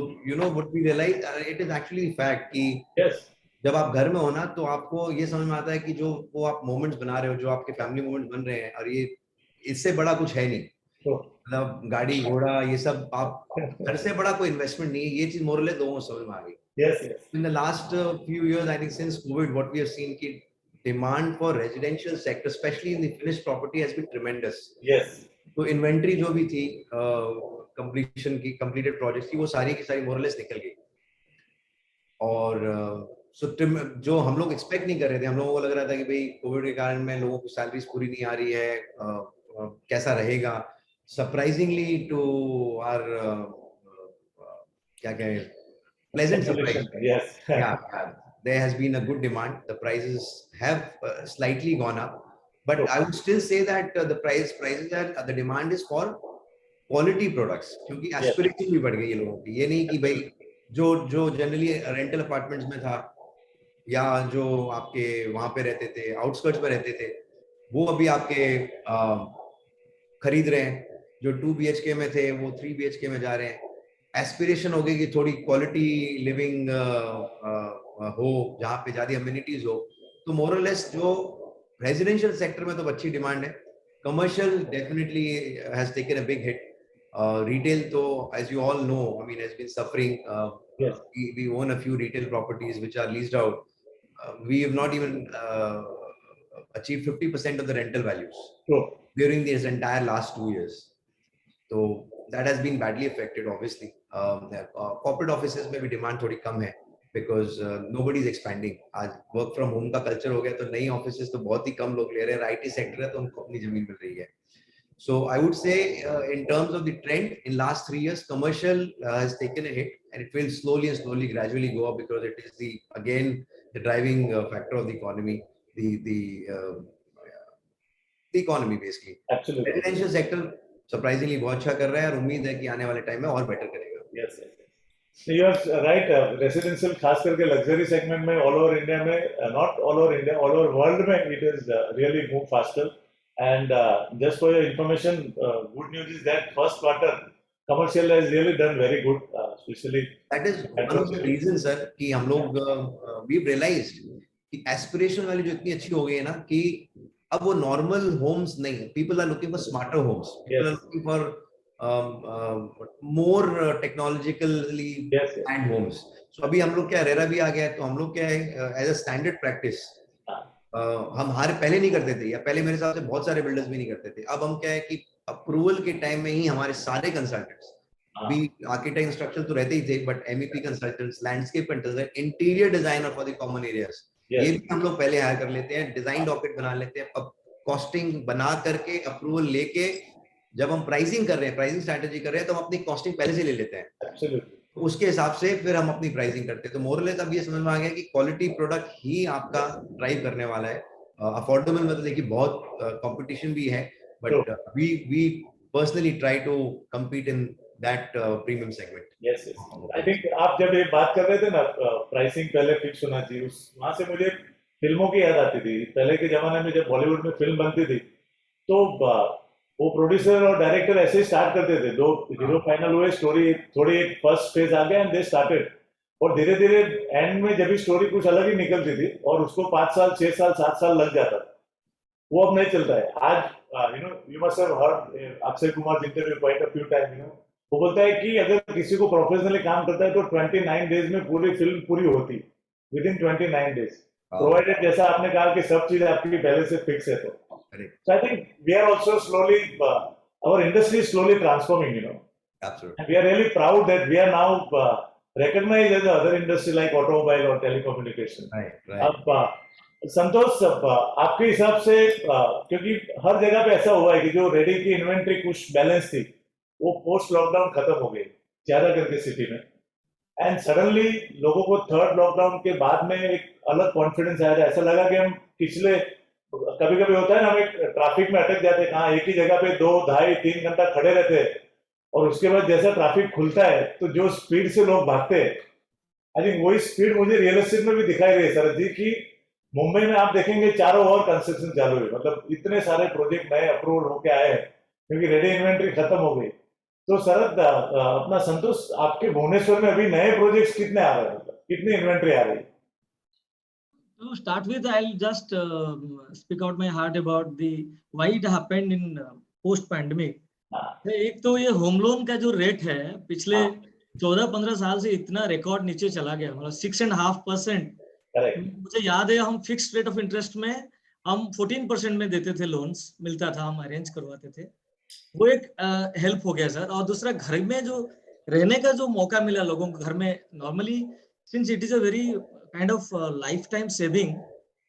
S2: what we realized, it is actually fact कि
S1: yes,
S2: जब आप घर में हो ना, तो आपको ये समझ में आता है कि जो वो आप मोमेंट्स बना रहे हो, जो आपके फैमिली मोमेंट्स बन रहे हैं, और ये इससे बड़ा कुछ है नहीं. मतलब गाड़ी घोड़ा ये सब, आप घर से बड़ा कोई इन्वेस्टमेंट नहीं है. ये चीज मोरले लोगों को समझ में आ गई.
S1: yes, yes.
S2: In the last few years, I think since COVID, what we have seen कि demand for residential sector, especially in the finished property, has been tremendous.
S1: Yes.
S2: तो inventory जो भी थी completion की, completed projects की, वो सारी की सारी मोरलेस निकल गई. और जो हम लोग एक्सपेक्ट नहीं कर रहे थे, हम लोगों को लग रहा था कि भाई कोविड के कारण में लोगों को सैलरीज पूरी नहीं आ रही है, कैसा रहेगा. सरप्राइजिंगली टू आर क्या कहें, pleasant surprise.
S1: Yes.
S2: Yeah, there has been a good demand. The prices have slightly gone up, but I would still say that the prices are, the demand is for quality products, क्योंकि aspiration भी बढ़ गई है लोगों की. ये नहीं कि भाई जो जनरली रेंटल अपार्टमेंट्स में था, या जो आपके वहां पे रहते थे, आउटस्कर्ट्स पे रहते थे, वो अभी आपके खरीद रहे हैं. जो 2 BHK में थे वो 3 BHK में जा रहे हैं. एस्पिरेशन हो गई कि थोड़ी क्वालिटी लिविंग हो, जहाँ पे ज्यादा अम्यूनिटीज हो. तो मोरलेस जो रेजिडेंशियल सेक्टर में तो अच्छी डिमांड है. Commercial definitely has taken a big hit. Retail तो as you all know, I mean, has been suffering. We own a few retail properties which are leased out. We have not even achieved 50% of the rental values during this entire last 2 years. So that has been badly affected, obviously. Corporate offices में भी demand थोड़ी कम है, because nobody is expanding. आज work from home का culture हो गया, तो नई offices तो बहुत ही कम लोग ले रहे हैं. IT sector है तो उनको अपनी जमीन मिल रही है. So I would say in terms of the trend in last 3 years, commercial has taken a hit, and it will slowly and slowly gradually go up, because it is the driving factor of the economy, the economy basically.
S1: Absolutely.
S2: Residential sector surprisingly बहुत अच्छा कर रहा है, और उम्मीद है कि आने वाले टाइम में और बेटर करेगा.
S1: Yes. So you are right. Residential खास करके luxury segment में all over India में, not all over India, all over world में it is really move faster. And just for your information, good news is that first quarter commercial has really done very good, especially.
S2: That is one of the reasons, sir, कि हम लोग we've realized कि aspiration वाली जो इतनी अच्छी हो गई है ना, कि अब वो normal homes नहीं, people are looking for smarter homes. People are looking for more technologically planned homes. So अभी हम लोग क्या, रेरा भी आ गया है, तो हम लोग क्या है, as a standard practice, हम हमारे पहले नहीं करते थे, या पहले मेरे हिसाब से बहुत सारे बिल्डर्स भी नहीं करते थे. अब हम क्या है कि अप्रूवल के टाइम में ही हमारे सारे कंसल्टेंट्स
S1: हाँ।
S2: we architect instruction तो रहते ही थे, but MEP consultants, landscape consultants, interior designer for the common areas, ये
S1: Yes.
S2: भी हम लोग पहले हायर कर लेते हैं, डिजाइन डॉक्यूमेंट बना लेते हैं, अब कॉस्टिंग बना करके अप्रूवल लेके जब हम प्राइसिंग कर रहे हैं, प्राइसिंग स्ट्रैटेजी कर रहे हैं, तो हम अपनी कॉस्टिंग पहले से ले लेते हैं,
S1: Absolutely.
S2: तो उसके हिसाब से फिर हम अपनी प्राइसिंग करते हैं। तो मोरलेस अब ये समझ में आ गया कि क्वालिटी प्रोडक्ट ही आपका ड्राइव करने वाला है। अफोर्डेबल में तो देखिए बहुत कंपटीशन भी है, but we personally try to compete in that premium segment.
S1: Yes, yes. I think आप जब ये बात कर रहे थे ना, प्राइसिंग पहले फिक्स होना चाहिए, उस वहां से मुझे फिल्मों की याद आती थी। पहले के जमाने में जब बॉलीवुड में फिल्म बनती थी, तो वो प्रोड्यूसर और डायरेक्टर ऐसे ही स्टार्ट करते थे, दो हीरो फाइनल हुए, स्टोरी थोड़ी एक फर्स्ट फेज आ गया एंड दे स्टार्टेड, और धीरे धीरे एंड में जब भी स्टोरी कुछ अलग ही निकलती थी और उसको 5 साल 6 साल 7 साल लग जाता, वो अब नहीं चलता है। आज you must have heard Akshay Kumar interview quite a few times, वो बोलता है कि अगर किसी को प्रोफेशनली काम करता है तो 29 डेज में पूरी फिल्म पूरी होती, विद इन 29 डेज, प्रोवाइडेड जैसा आपने कहा कि सब चीज आपकी पहले से फिक्स है। तो so I think we are also slowly our industry is slowly transforming,
S2: Absolutely.
S1: and we are really proud that we are now recognized as other industry like automobile or telecommunication.
S2: Right.
S1: अब संतोष, आपके हिसाब से क्योंकि हर जगह पे ऐसा हुआ है कि जो रेडी की इन्वेंट्री कुछ बैलेंस थी, वो पोस्ट लॉकडाउन खत्म हो गई ज्यादा करके सिटी में, एंड सडनली लोगों को थर्ड लॉकडाउन के बाद में एक अलग कॉन्फिडेंस आया था। ऐसा लगा कि हम पिछले, कभी कभी होता है ना, हम एक ट्रैफिक में अटक जाते हैं, कहाँ एक ही जगह पे 2, 2.5, 3 घंटा खड़े रहते हैं, और उसके बाद जैसा ट्रैफिक खुलता है तो जो स्पीड से लोग भागते हैं, आई थिंक वही स्पीड मुझे रियल एस्टेट में भी दिखाई रही है शरद जी, की मुंबई में आप देखेंगे चारों ओर कंस्ट्रक्शन चालू है, मतलब इतने सारे प्रोजेक्ट नए अप्रूवल होके आए हैं क्योंकि रेडी इन्वेंट्री खत्म हो गई। तो शरद, अपना संतोष, आपके भुवनेश्वर में अभी नए प्रोजेक्ट्स कितने आ रहे हैं, मतलब कितनी इन्वेंट्री आ रही है?
S4: To start with, I'll just speak out my heart about the why it happened in post pandemic. एक तो ये होम लोन का जो रेट है पिछले 14-15 साल से इतना रिकॉर्ड नीचे चला गया, मतलब 6.5%। मुझे याद है हम फिक्स्ड रेट ऑफ इंटरेस्ट में हम 14% में देते थे, लोन्स मिलता था, हम अरेंज करवाते थे, वो एक हेल्प हो गया सर। और दूसरा, घर में जो रहने का जो मौका मिला लोगों को, घर में normally since it is a very kind of life time saving,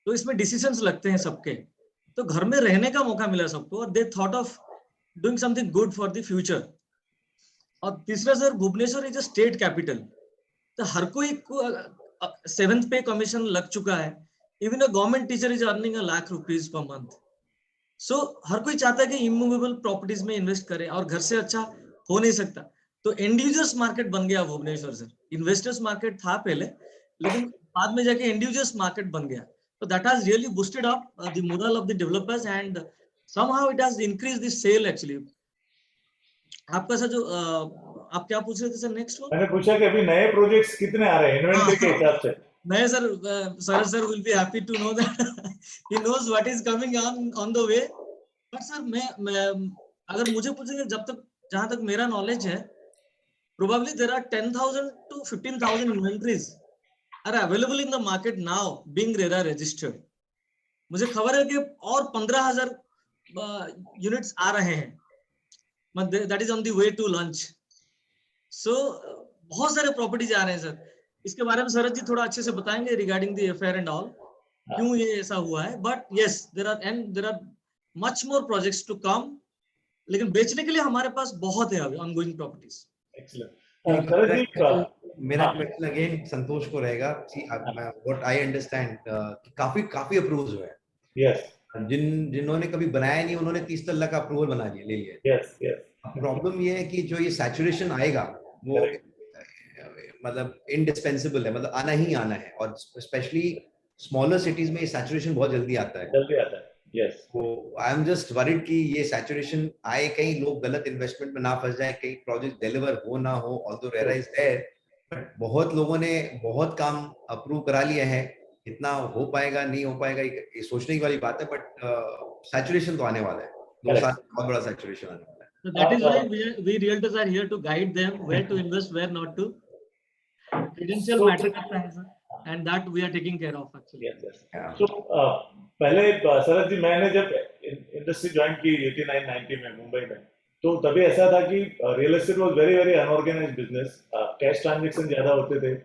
S4: तो इसमें डिसीजंस लगते हैं सबके, तो घर में रहने का मौका मिला सबको, और they thought of doing something good for the future. और तीसरा sir, Bhubaneswar is a state capital, तो हर कोई को 7th पे कमीशन लग चुका है, even a government teacher is earning ₹1 lakh per month. सो हर कोई चाहता है कि इमूवेबल प्रॉपर्टीज में इन्वेस्ट करे, और घर से अच्छा हो नहीं सकता, तो इंडिविजुअल्स मार्केट बन गया भुवनेश्वर सर। इन्वेस्टर्स मार्केट था पहले, लेकिन बाद में जाके इंडिविजुअल्स मार्केट बन गया, तो that has really boosted up the moral of the developers and somehow it has increased the sale actually. आपका सर जो आप क्या पूछ रहे थे सर नेक्स्ट वन?
S1: मैंने पूछा कि अभी नए प्रोजेक्ट्स कितने आ रहे हैं इन्वेंट्री के हिसाब से।
S4: नए sir, sir will be happy to know that he knows what is coming on the way. But sir मैं अगर मुझे पूछेंगे, जब तक जहां तक मेरा नॉलेज है, probably there are 10,000 to 15,000 inventories are available in the market now being RERA registered. मुझे खबर है कि और 15,000 यूनिट्स आ रहे हैं, that is on the way to launch. So बहुत सारे प्रॉपर्टीज आ रहे हैं सर, इसके बारे में शरद जी थोड़ा अच्छे से बताएंगे regarding the affair and all, क्यों ये ऐसा हुआ है। But yes, there are much more projects to come, लेकिन बेचने के लिए हमारे पास बहुत है अभी ऑनगोइंग प्रॉपर्टीज।
S2: मेरा क्वेश्चन अगेन संतोष को रहेगा, व्हाट आई अंडरस्टैंड काफी अप्रूव्स हुए हैं।
S1: यस,
S2: जिन्होंने कभी बनाया नहीं उन्होंने 30 तल्ला का अप्रूवल बना लिया, ले लिया।
S1: Yes, yes.
S2: प्रॉब्लम ये है कि जो ये सैचुरेशन आएगा वो मतलब इंडिस्पेंसिबल है, मतलब आना ही आना है, और स्पेशली स्मॉलर सिटीज में ये सैचुरेशन बहुत जल्दी आता है।
S1: यस,
S2: तो आई एम जस्ट वरीड कि ये सैचुरेशन आए, कहीं लोग गलत इन्वेस्टमेंट में ना फंस जाए, कहीं प्रोजेक्ट डिलीवर हो ना हो। Although RERA is there, but बहुत लोगों ने बहुत काम अप्रूव करा लिया है, इतना हो पाएगा नहीं हो पाएगा ये सोचने की वाली बात है, बट सैचुरेशन तो आने वाला है, 2 साल बहुत बड़ा सैचुरेशन आने वाला है।
S4: So that is why we realtors are here to guide them where to invest, where not to. Credential matter करता है sir, and that we are taking care of actually.
S1: yes, yes. So पहले शरद जी, मैंने जब इंडस्ट्री ज्वाइन की 89-90 में मुंबई में, तो तभी ऐसा था कि real estate was very very unorganise business, cash transaction ज्यादा होते थे,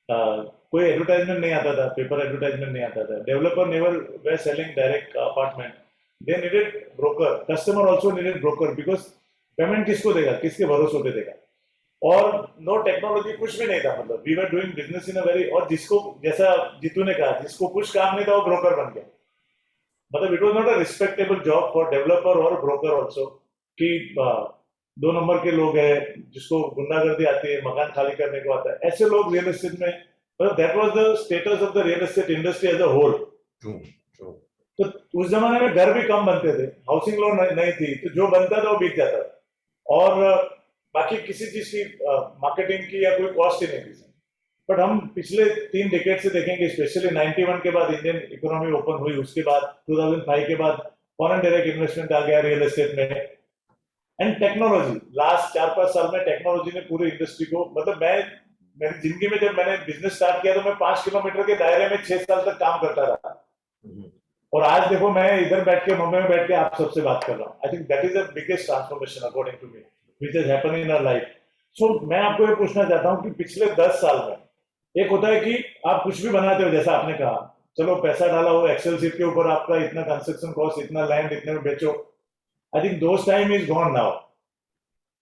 S1: कोई एडवर्टाइजमेंट नहीं आता था, पेपर एडवर्टाइजमेंट नहीं आता था, developer never way selling direct apartment, they needed broker, customer also needed broker, because payment किसको देगा, किसके भरोसे पे देगा, और नो टेक्नोलॉजी, कुछ भी नहीं था, मतलब we were doing business in a very, और जिसको, जैसा जीतू ने कहा, जिसको कुछ काम नहीं था वो ब्रोकर बन गया, मतलब it was not a respectable job for developer और ब्रोकर ऑल्सो, कि 2 नंबर के लोग हैं जिसको गुंडागर्दी आती है, मकान खाली करने को आता है, ऐसे लोग रियल एस्टेट में, मतलब that was the status of the real estate industry as a whole.
S2: True, true.
S1: तो उस जमाने में घर भी कम बनते थे, हाउसिंग लोन नहीं थी, तो जो बनता था वो बिक जाता था, और बाकी किसी चीज की मार्केटिंग की या कोई कॉस्ट ही नहीं थी। बट हम पिछले 3 डेकेड से देखेंगे, स्पेशली 91 के बाद इंडियन इकोनॉमी ओपन हुई, उसके बाद 2005 के बाद फॉरेन डायरेक्ट इन्वेस्टमेंट आ गया रियल एस्टेट में, एंड टेक्नोलॉजी, लास्ट 4-5 साल में टेक्नोलॉजी ने पूरी इंडस्ट्री को, मतलब मैं मेरी जिंदगी में जब मैंने बिजनेस स्टार्ट किया तो मैं 5 किलोमीटर के दायरे में 6 साल तक काम करता रहा, और आज देखो मैं इधर बैठ के, मुंबई में बैठ के आप सबसे बात कर रहा हूँ। I think that is the biggest transformation according to me which has happened in our life. So मैं आपको ये पूछना चाहता हूँ कि पिछले 10 साल में, एक होता है कि आप कुछ भी बनाते हो, जैसा आपने कहा, चलो पैसा डाला हो एक्सेल सीट के ऊपर, आपका इतना कंस्ट्रक्शन कॉस्ट, इतना लैंड, इतने में बेचो, I think those time is gone now.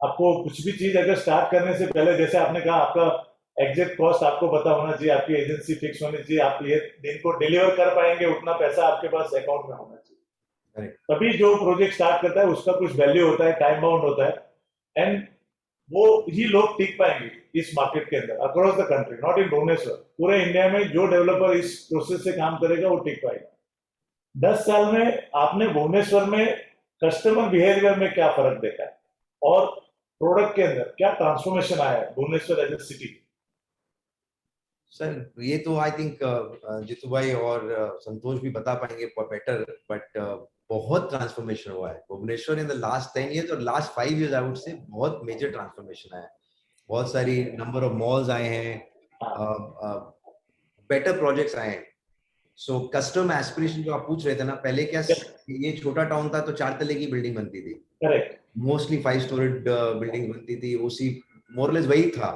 S1: आपको कुछ भी चीज अगर स्टार्ट करने से पहले, जैसे आपने कहा, आपका एग्जैक्ट कॉस्ट आपको पता होना चाहिए, आपकी एजेंसी फिक्स होनी चाहिए, आप ये दिन को डिलीवर कर पाएंगे, उतना पैसा आपके पास अकाउंट में होना चाहिए, तभी जो प्रोजेक्ट स्टार्ट करता है उसका कुछ वैल्यू होता है, टाइम बाउंड होता है, एंड वो ही लोग टिक पाएंगे इस मार्केट के अंदर across the country, not in Bhubaneswar, पूरे इंडिया में जो डेवलपर इस प्रोसेस से काम करेगा वो टिक पाएगा। 10 साल में आपने भुवनेश्वर में कस्टमर बिहेवियर में क्या फर्क देखा है, और प्रोडक्ट के अंदर क्या ट्रांसफॉर्मेशन आया है Bhubaneswar as a city?
S2: Sir ये तो आई थिंक जीतू भाई और संतोष भी बता पाएंगे बेटर, बट बहुत ट्रांसफॉर्मेशन हुआ है Bhubaneswar in the last 10 years, और last 5 years I would say बहुत मेजर ट्रांसफॉर्मेशन आया है। बहुत सारी नंबर ऑफ मॉल्स आए हैं, बेटर प्रोजेक्ट्स आए हैं। सो कस्टमर एस्पिरेशन जो आप पूछ रहे थे ना, पहले क्या ये छोटा टाउन था तो 4 तले की बिल्डिंग बनती थी,
S1: करेक्ट,
S2: मोस्टली 5 स्टोरीड बिल्डिंग बनती थी, उसी मोरलेस वही था,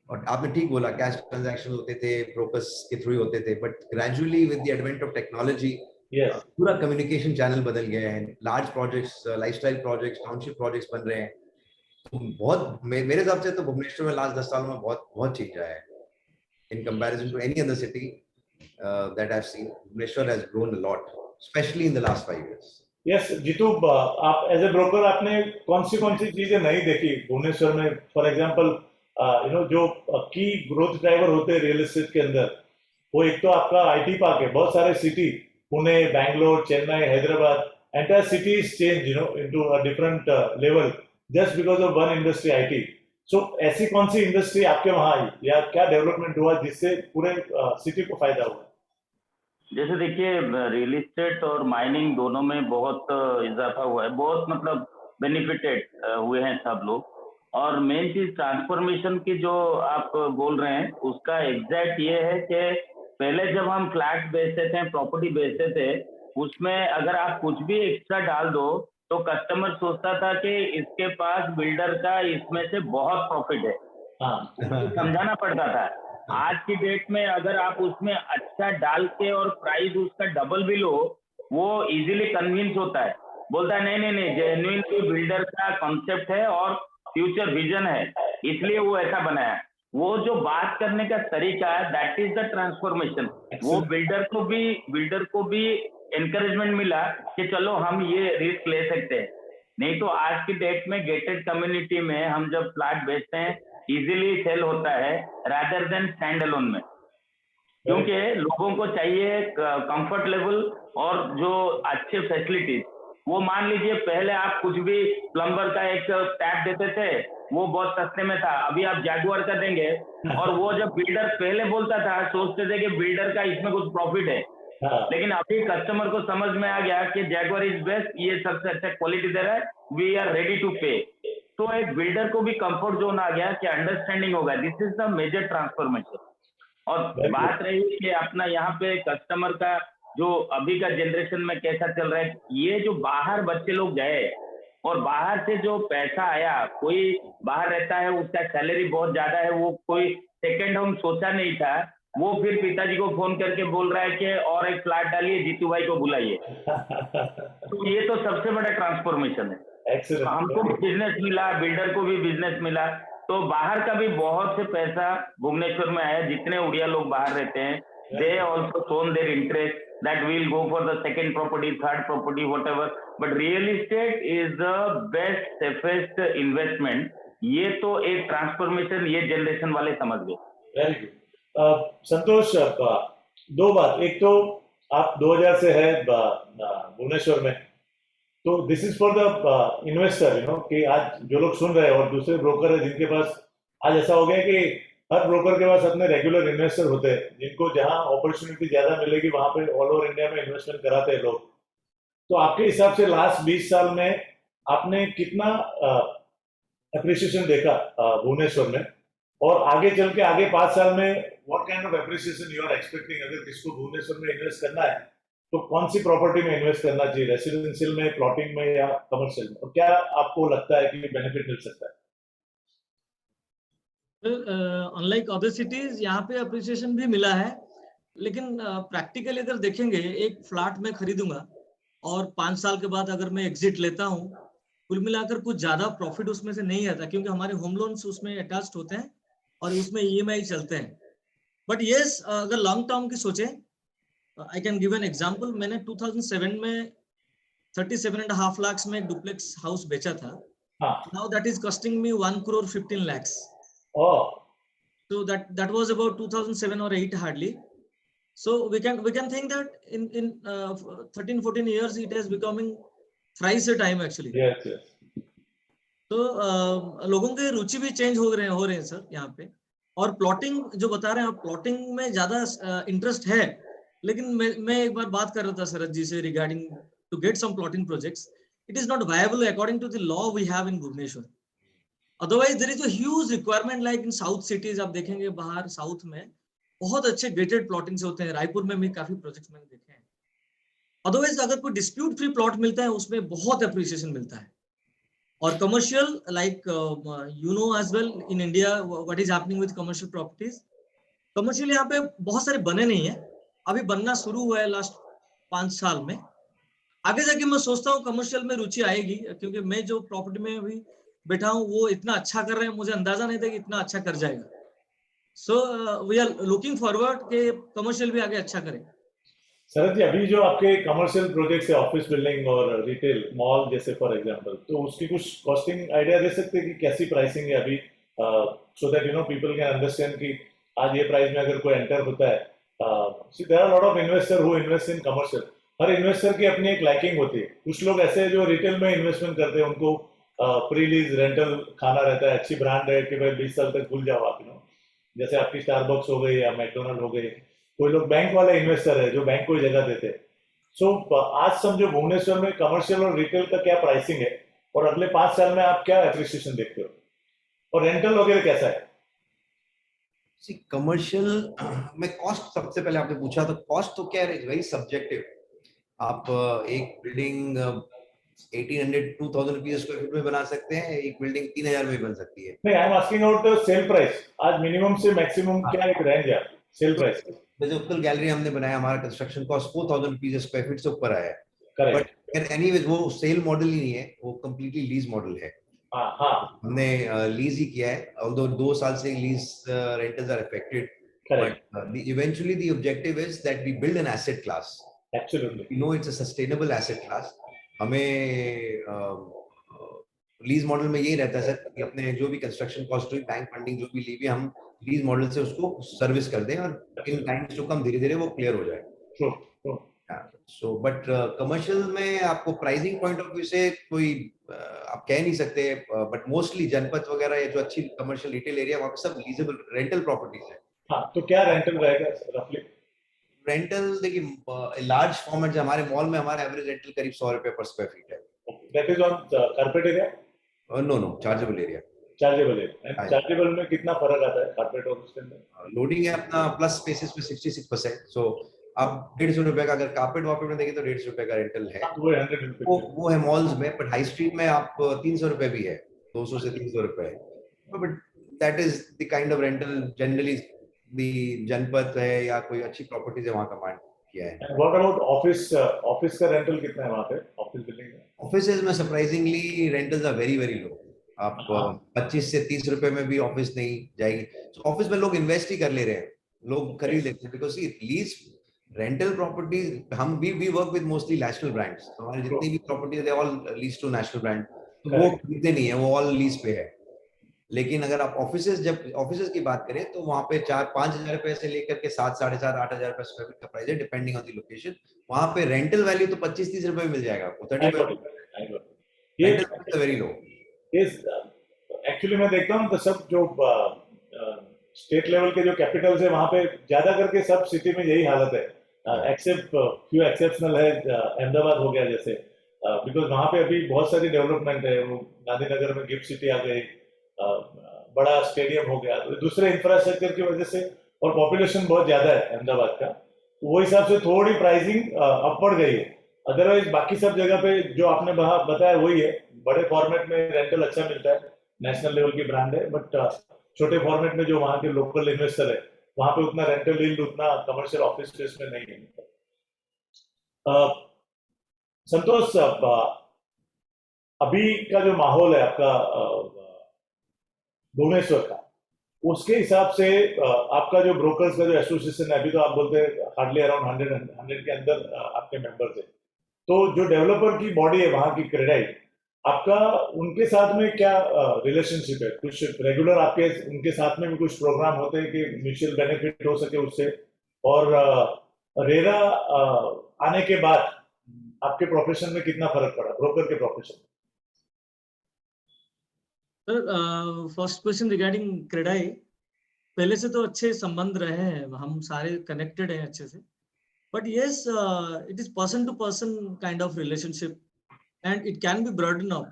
S2: और आपने ठीक बोला, कैश ट्रांजैक्शन होते थे, ब्रोकर्स के थ्रू होते थे, but gradually with the advent of technology पूरा कम्युनिकेशन चैनल बदल गया है, large projects, lifestyle projects, township projects बन रहे हैं, तो बहुत मेरे हिसाब से तो भुवनेश्वर में लास्ट 10 साल में बहुत बहुत चेंज आया है in comparison to any other city that I have seen. Bhubaneswar has grown a lot, specially in the last 5 years।
S1: Yes Jeetu, आप एज ए ब्रोकर आपने कौन सी चीजें नहीं देखी भुवनेश्वर में? फॉर एग्जांपल जो की ग्रोथ ड्राइवर होते हैं रियल एस्टेट के अंदर, वो एक तो आपका आईटी पार्क है, बहुत सारे city, Pune, Bangalore, Chennai, Hyderabad, entire city is change into a different level just because of one industry, IT. So ऐसी कौन सी इंडस्ट्री आपके वहां आई, या क्या डेवलपमेंट हुआ जिससे पूरे सिटी को फायदा हुआ?
S3: जैसे देखिए, रियल एस्टेट और माइनिंग दोनों में बहुत इजाफा हुआ है, बहुत मतलब बेनिफिटेड हुए हैं सब लोग। और मेन चीज ट्रांसफॉर्मेशन की जो आप बोल रहे हैं उसका एग्जैक्ट ये है कि पहले जब हम फ्लैट बेचते थे, प्रॉपर्टी बेचते थे, उसमें अगर आप कुछ भी एक्स्ट्रा डाल दो तो कस्टमर सोचता था कि इसके पास बिल्डर का इसमें से बहुत प्रॉफिट है, समझाना पड़ता था। आज की डेट में अगर आप उसमें अच्छा डाल के और प्राइस उसका डबल भी लो, वो इजीली कन्विंस होता है, बोलता है नहीं नहीं नहीं, जेन्युइनली बिल्डर का कॉन्सेप्ट है और फ्यूचर विजन है, इसलिए वो ऐसा बनाया। वो जो बात करने का तरीका है, दैट इज द ट्रांसफॉर्मेशन। वो बिल्डर को भी एनकरेजमेंट मिला कि चलो हम ये रिस्क ले सकते हैं। नहीं तो आज की डेट में गेटेड कम्युनिटी में हम जब फ्लैट बेचते हैं इजीली सेल होता है रादर देन स्टैंड अलोन में, क्योंकि लोगों को चाहिए कंफर्ट लेवल और जो अच्छे फैसिलिटीज। वो मान लीजिए पहले आप कुछ भी प्लम्बर का एक टैप देते थे, वो बहुत सस्ते में था, अभी आप जैगुआर का देंगे, और वो जब बिल्डर पहले बोलता था सोचते थे कि बिल्डर का इसमें कुछ प्रॉफिट है, लेकिन अभी कस्टमर को समझ में आ गया कि जैगुआर इज बेस्ट, ये सबसे अच्छा क्वालिटी दे रहा है, वी आर रेडी टू पे। तो एक बिल्डर को भी कंफर्ट जोन आ गया कि अंडरस्टैंडिंग होगा। This is the major transformation. और बात रही कि अपना यहाँ पे कस्टमर का जो अभी का जनरेशन में कैसा चल रहा है, ये जो बाहर बच्चे लोग गए और बाहर से जो पैसा आया, कोई बाहर रहता है उसका सैलरी बहुत ज्यादा है, वो कोई सेकेंड होम सोचा नहीं था, वो फिर पिताजी को फोन करके बोल रहा है कि और एक फ्लैट डालिए, जीतू भाई को बुलाइए। तो ये तो सबसे बड़ा ट्रांसफॉर्मेशन है।
S1: Excellent.
S3: हमको भी बिजनेस मिला, बिल्डर को भी बिजनेस मिला, तो बाहर का भी बहुत से पैसा भुवनेश्वर में आया। जितने उड़िया लोग बाहर रहते हैं, they also shown their interest that we will go for the second property, third property, whatever, but real estate is the best safest investment. ये तो एक ट्रांसफॉर्मेशन ये जनरेशन वाले समझ गए।
S1: Very good. संतोष, दो बात, एक तो आप 2000 से है भुवनेश्वर में, तो this is for the investor, you know, कि आज जो लोग सुन रहे हैं और दूसरे ब्रोकर है जिनके पास, आज ऐसा हो गया कि हर ब्रोकर के पास अपने रेगुलर इन्वेस्टर होते हैं, जिनको जहां अपॉर्चुनिटी ज्यादा मिलेगी वहां पे ऑल ओवर इंडिया में इन्वेस्टमेंट कराते हैं लोग। तो आपके हिसाब से लास्ट 20 साल में आपने कितना अप्रिसिएशन देखा भुवनेश्वर में, और आगे चल के आगे 5 साल में what kind of appreciation you are expecting? अगर किसको भुवनेश्वर में इन्वेस्ट करना है तो कौन सी प्रॉपर्टी में इन्वेस्ट करना चाहिए, रेसिडेंशियल में, प्लॉटिंग में या कमर्शियल में, और क्या आपको लगता है कि बेनिफिट मिल सकता है?
S4: अनलाइक अदर सिटीज यहाँ पे अप्रिसिएशन भी मिला है, लेकिन प्रैक्टिकली अगर देखेंगे, एक फ्लैट में खरीदूंगा और 5 साल के बाद अगर मैं एग्जिट लेता हूँ, कुल मिलाकर कुछ ज्यादा प्रॉफिट उसमें से नहीं आता, क्योंकि हमारे होम लोन्स उसमें अटैच्ड होते हैं और उसमें ईएमआई चलते हैं। बट यस, अगर लॉन्ग टर्म की सोचें, I can give an example. मैंने 2007 में 37.5 लाख में एक डुप्लेक्स हाउस बेचा था। Now that is costing me 1 crore 15 lakhs.
S1: Oh,
S4: so that was about 2007 or 8 hardly. So we can think that in 13-14 years it has becoming thrice a time actually.
S1: yes, yes.
S4: तो लोगों के रुचि भी चेंज हो रहे हैं सर यहाँ पे। और प्लॉटिंग जो बता रहे हैं आप, प्लॉटिंग में ज्यादा इंटरेस्ट है, लेकिन मैं एक बार बात कर रहा था शरद जी से regarding to get some plotting projects. It is not viable according to the law we have in Bhubaneswar. Otherwise there is a huge requirement, like in south cities आप देखेंगे, बाहर साउथ में बहुत अच्छे गेटेड प्लॉटिंग्स होते हैं। रायपुर में भी काफी प्रोजेक्ट्स मैंने देखे हैं। अदरवाइज अगर कोई डिस्प्यूट फ्री प्लॉट मिलता है उसमें बहुत अप्रिसिएशन मिलता है। और commercial, like you know as well in India what is happening with commercial properties. Commercial यहाँ पे बहुत सारे बने नहीं है, अभी बनना शुरू हुआ है लास्ट 5 साल में। आगे जाके मैं सोचता हूँ कमर्शियल में रुचि आएगी, क्योंकि मैं जो प्रॉपर्टी में अभी बैठा हूँ वो इतना अच्छा कर रहे हैं, मुझे अंदाजा नहीं था कि इतना अच्छा कर जाएगा। So we are looking forward कि कमर्शियल भी आगे अच्छा करे।
S1: शरद जी, अभी जो आपके कमर्शियल प्रोजेक्ट्स है, ऑफिस बिल्डिंग और रिटेल मॉल जैसे फॉर एग्जांपल, तो उसकी कुछ कॉस्टिंग आइडिया दे सकते हैं कि कैसी प्राइसिंग है अभी, so that you know people can understand कि आज ये प्राइस में अगर कोई एंटर होता है। There are lot of investor who invest in commercial. हर इन्वेस्टर की अपनी एक लाइकिंग होती है। कुछ लोग ऐसे जो रिटेल में इन्वेस्टमेंट करते हैं, उनको प्री लीज रेंटल खाना रहता है, अच्छी ब्रांड है कि भाई 20 साल तक भूल जाओ आप, यू नो, जैसे आपकी स्टारबक्स हो गई या मैकडोनल्ड हो गई। कोई लोग बैंक वाले इन्वेस्टर है जो बैंक को जगह देते हैं। सो आज समझो भुवनेश्वर में कमर्शियल और रिटेल का क्या प्राइसिंग है, और अगले 5 साल में आप क्या एप्रिसिएशन देखते हो, और रेंटल वगैरह कैसा है?
S2: कमर्शियल में कॉस्ट, सबसे पहले आपने पूछा तो कॉस्ट तो क्या है, वेरी सब्जेक्टिव। आप एक बिल्डिंग 1800-2000 रुपीज स्क्वायर फीट में बना सकते हैं, एक बिल्डिंग 3000 में बन सकती है।
S1: नहीं, I am asking out sale price. आज मिनिमम से मैक्सिमम क्या एक रेंज है सेल प्राइस?
S2: जैसे उत्कल गैलरी हमने बनाया, हमारा construction cost 4000 rupees square feet से ऊपर आया है।
S1: करेक्ट।
S2: बट एनीवेज वो सेल मॉडल ही नहीं है, वो कंप्लीटली लीज मॉडल है।
S1: हाँ,
S2: हमने लीज ही किया है, ऑल्दो 2 साल से lease rentals are affected, but eventually the objective is that we build an asset class.
S1: Absolutely,
S2: we know it's a sustainable asset class. हमें लीज मॉडल में यही रहता है सर कि अपने जो भी कंस्ट्रक्शन कॉस्ट हुई, बैंक फंडिंग जो भी ली हुई, हम लीज मॉडल से उसको सर्विस कर दें और इन टाइम्स टू कम धीरे धीरे वो क्लियर हो जाए।
S1: ट्रू।
S2: सो बट कमर्शियल में आपको प्राइसिंग पॉइंट ऑफ व्यू से कोई आप कह नहीं सकते, बट मोस्टली जनपथ वगैरह या जो अच्छी कमर्शियल रिटेल एरिया, वहाँ पे सब लीजेबल रेंटल प्रॉपर्टीज है।
S1: हाँ, तो क्या रेंटल रहेगा रफली?
S2: रेंटल देखिए, लार्ज फॉर्मेट जो हमारे मॉल में, हमारा एवरेज रेंटल करीब 100 रुपए पर स्क्वायर फीट है।
S1: That is on carpet area?
S2: No, chargeable area.
S1: Chargeable area. Chargeable में कितना फर्क आता है कारपेट और उसके अंदर?
S2: लोडिंग है अपना प्लस स्पेसेस में 66%। सो आप 150 रुपए का, अगर कारपेट वापेट में देखें तो 150 रुपए का रेंटल है,
S1: वो 100 रुपए
S2: वो है मॉल्स में, बट हाई स्ट्रीट में आप 300 रुपए भी है, 200 से 300 रुपए है, but that is the kind of rental generally दी जनपद है या कोई अच्छी प्रॉपर्टीज है वहां कमांड किया है।
S1: And what about ऑफिस का रेंटल कितना है वहाँ पे, ऑफिस बिल्डिंग में?
S2: ऑफिसेज में surprisingly rentals are very very low. आप 25 से 30 रुपए में भी ऑफिस नहीं जाएगी। तो ऑफिस में लोग इन्वेस्ट ही कर ले रहे हैं, लोग खरीद लेते हैं, बिकॉज लीज रेंटल प्रॉपर्टीज, हम we work with mostly national brands, हमारी जितनी भी प्रॉपर्टीज है all lease to national brand, तो वो खरीदते नहीं है, वो ऑल लीज पे है। लेकिन अगर आप ऑफिसेज की बात करें तो वहां पे 4-5 हजार रुपए से लेकर के 7, 7.5, 8 हजार रुपए स्क्वायर फीट का प्राइस है, डिपेंडिंग ऑन द लोकेशन। वहां पे रेंटल वैल्यू तो 25-30 रुपए में मिल जाएगा आपको, 35
S1: ये
S2: वेरी लो।
S1: एक्चुअली मैं देखता हूँ तो सब जो स्टेट लेवल के जो कैपिटल्स है वहाँ पे ज्यादा करके सब सिटी में यही हालत है, एक्सेप्ट फ्यू एक्सेप्शनल है, अहमदाबाद हो गया जैसे, बिकॉज वहाँ पे अभी बहुत सारी डेवलपमेंट है, वो गांधीनगर में गिफ्ट सिटी आ गई, बड़ा स्टेडियम हो गया, तो दूसरे इंफ्रास्ट्रक्चर की वजह से, और पॉपुलेशन बहुत ज्यादा है अहमदाबाद का, तो वो हिसाब से थोड़ी प्राइसिंग अप बढ़ गई है। अदरवाइज बाकी सब जगह पे जो आपने बताया वही है, बड़े फॉर्मेट में रेंटल अच्छा मिलता है, नेशनल लेवल की ब्रांड है, बट छोटे फॉर्मेट में जो वहाँ के लोकल इन्वेस्टर है वहाँ पे उतना रेंटल यील्ड उतना कमर्शियल ऑफिस स्पेस में नहीं है। संतोष, अभी का जो माहौल है आपका भुवनेश्वर का, उसके हिसाब से आपका जो ब्रोकर्स का जो एसोसिएशन है, अभी तो आप बोलते हैं हार्डली अराउंड 100 के अंदर आपके मेंबर्स है, तो जो डेवलपर की बॉडी है वहां की क्रेडाई, आपका उनके साथ में क्या रिलेशनशिप है? कुछ रेगुलर आपके उनके साथ में भी कुछ प्रोग्राम होते हैं कि म्यूचुअल बेनिफिट हो सके उससे? और रेरा आने के बाद आपके प्रोफेशन में कितना फर्क पड़ा, ब्रोकर के प्रोफेशन में?
S4: Sir, first question regarding CREDAI, पहले से तो अच्छे संबंध रहे हैं, हम सारे कनेक्टेड हैं अच्छे से, but yes it is person to person kind of relationship and it can be broaden up.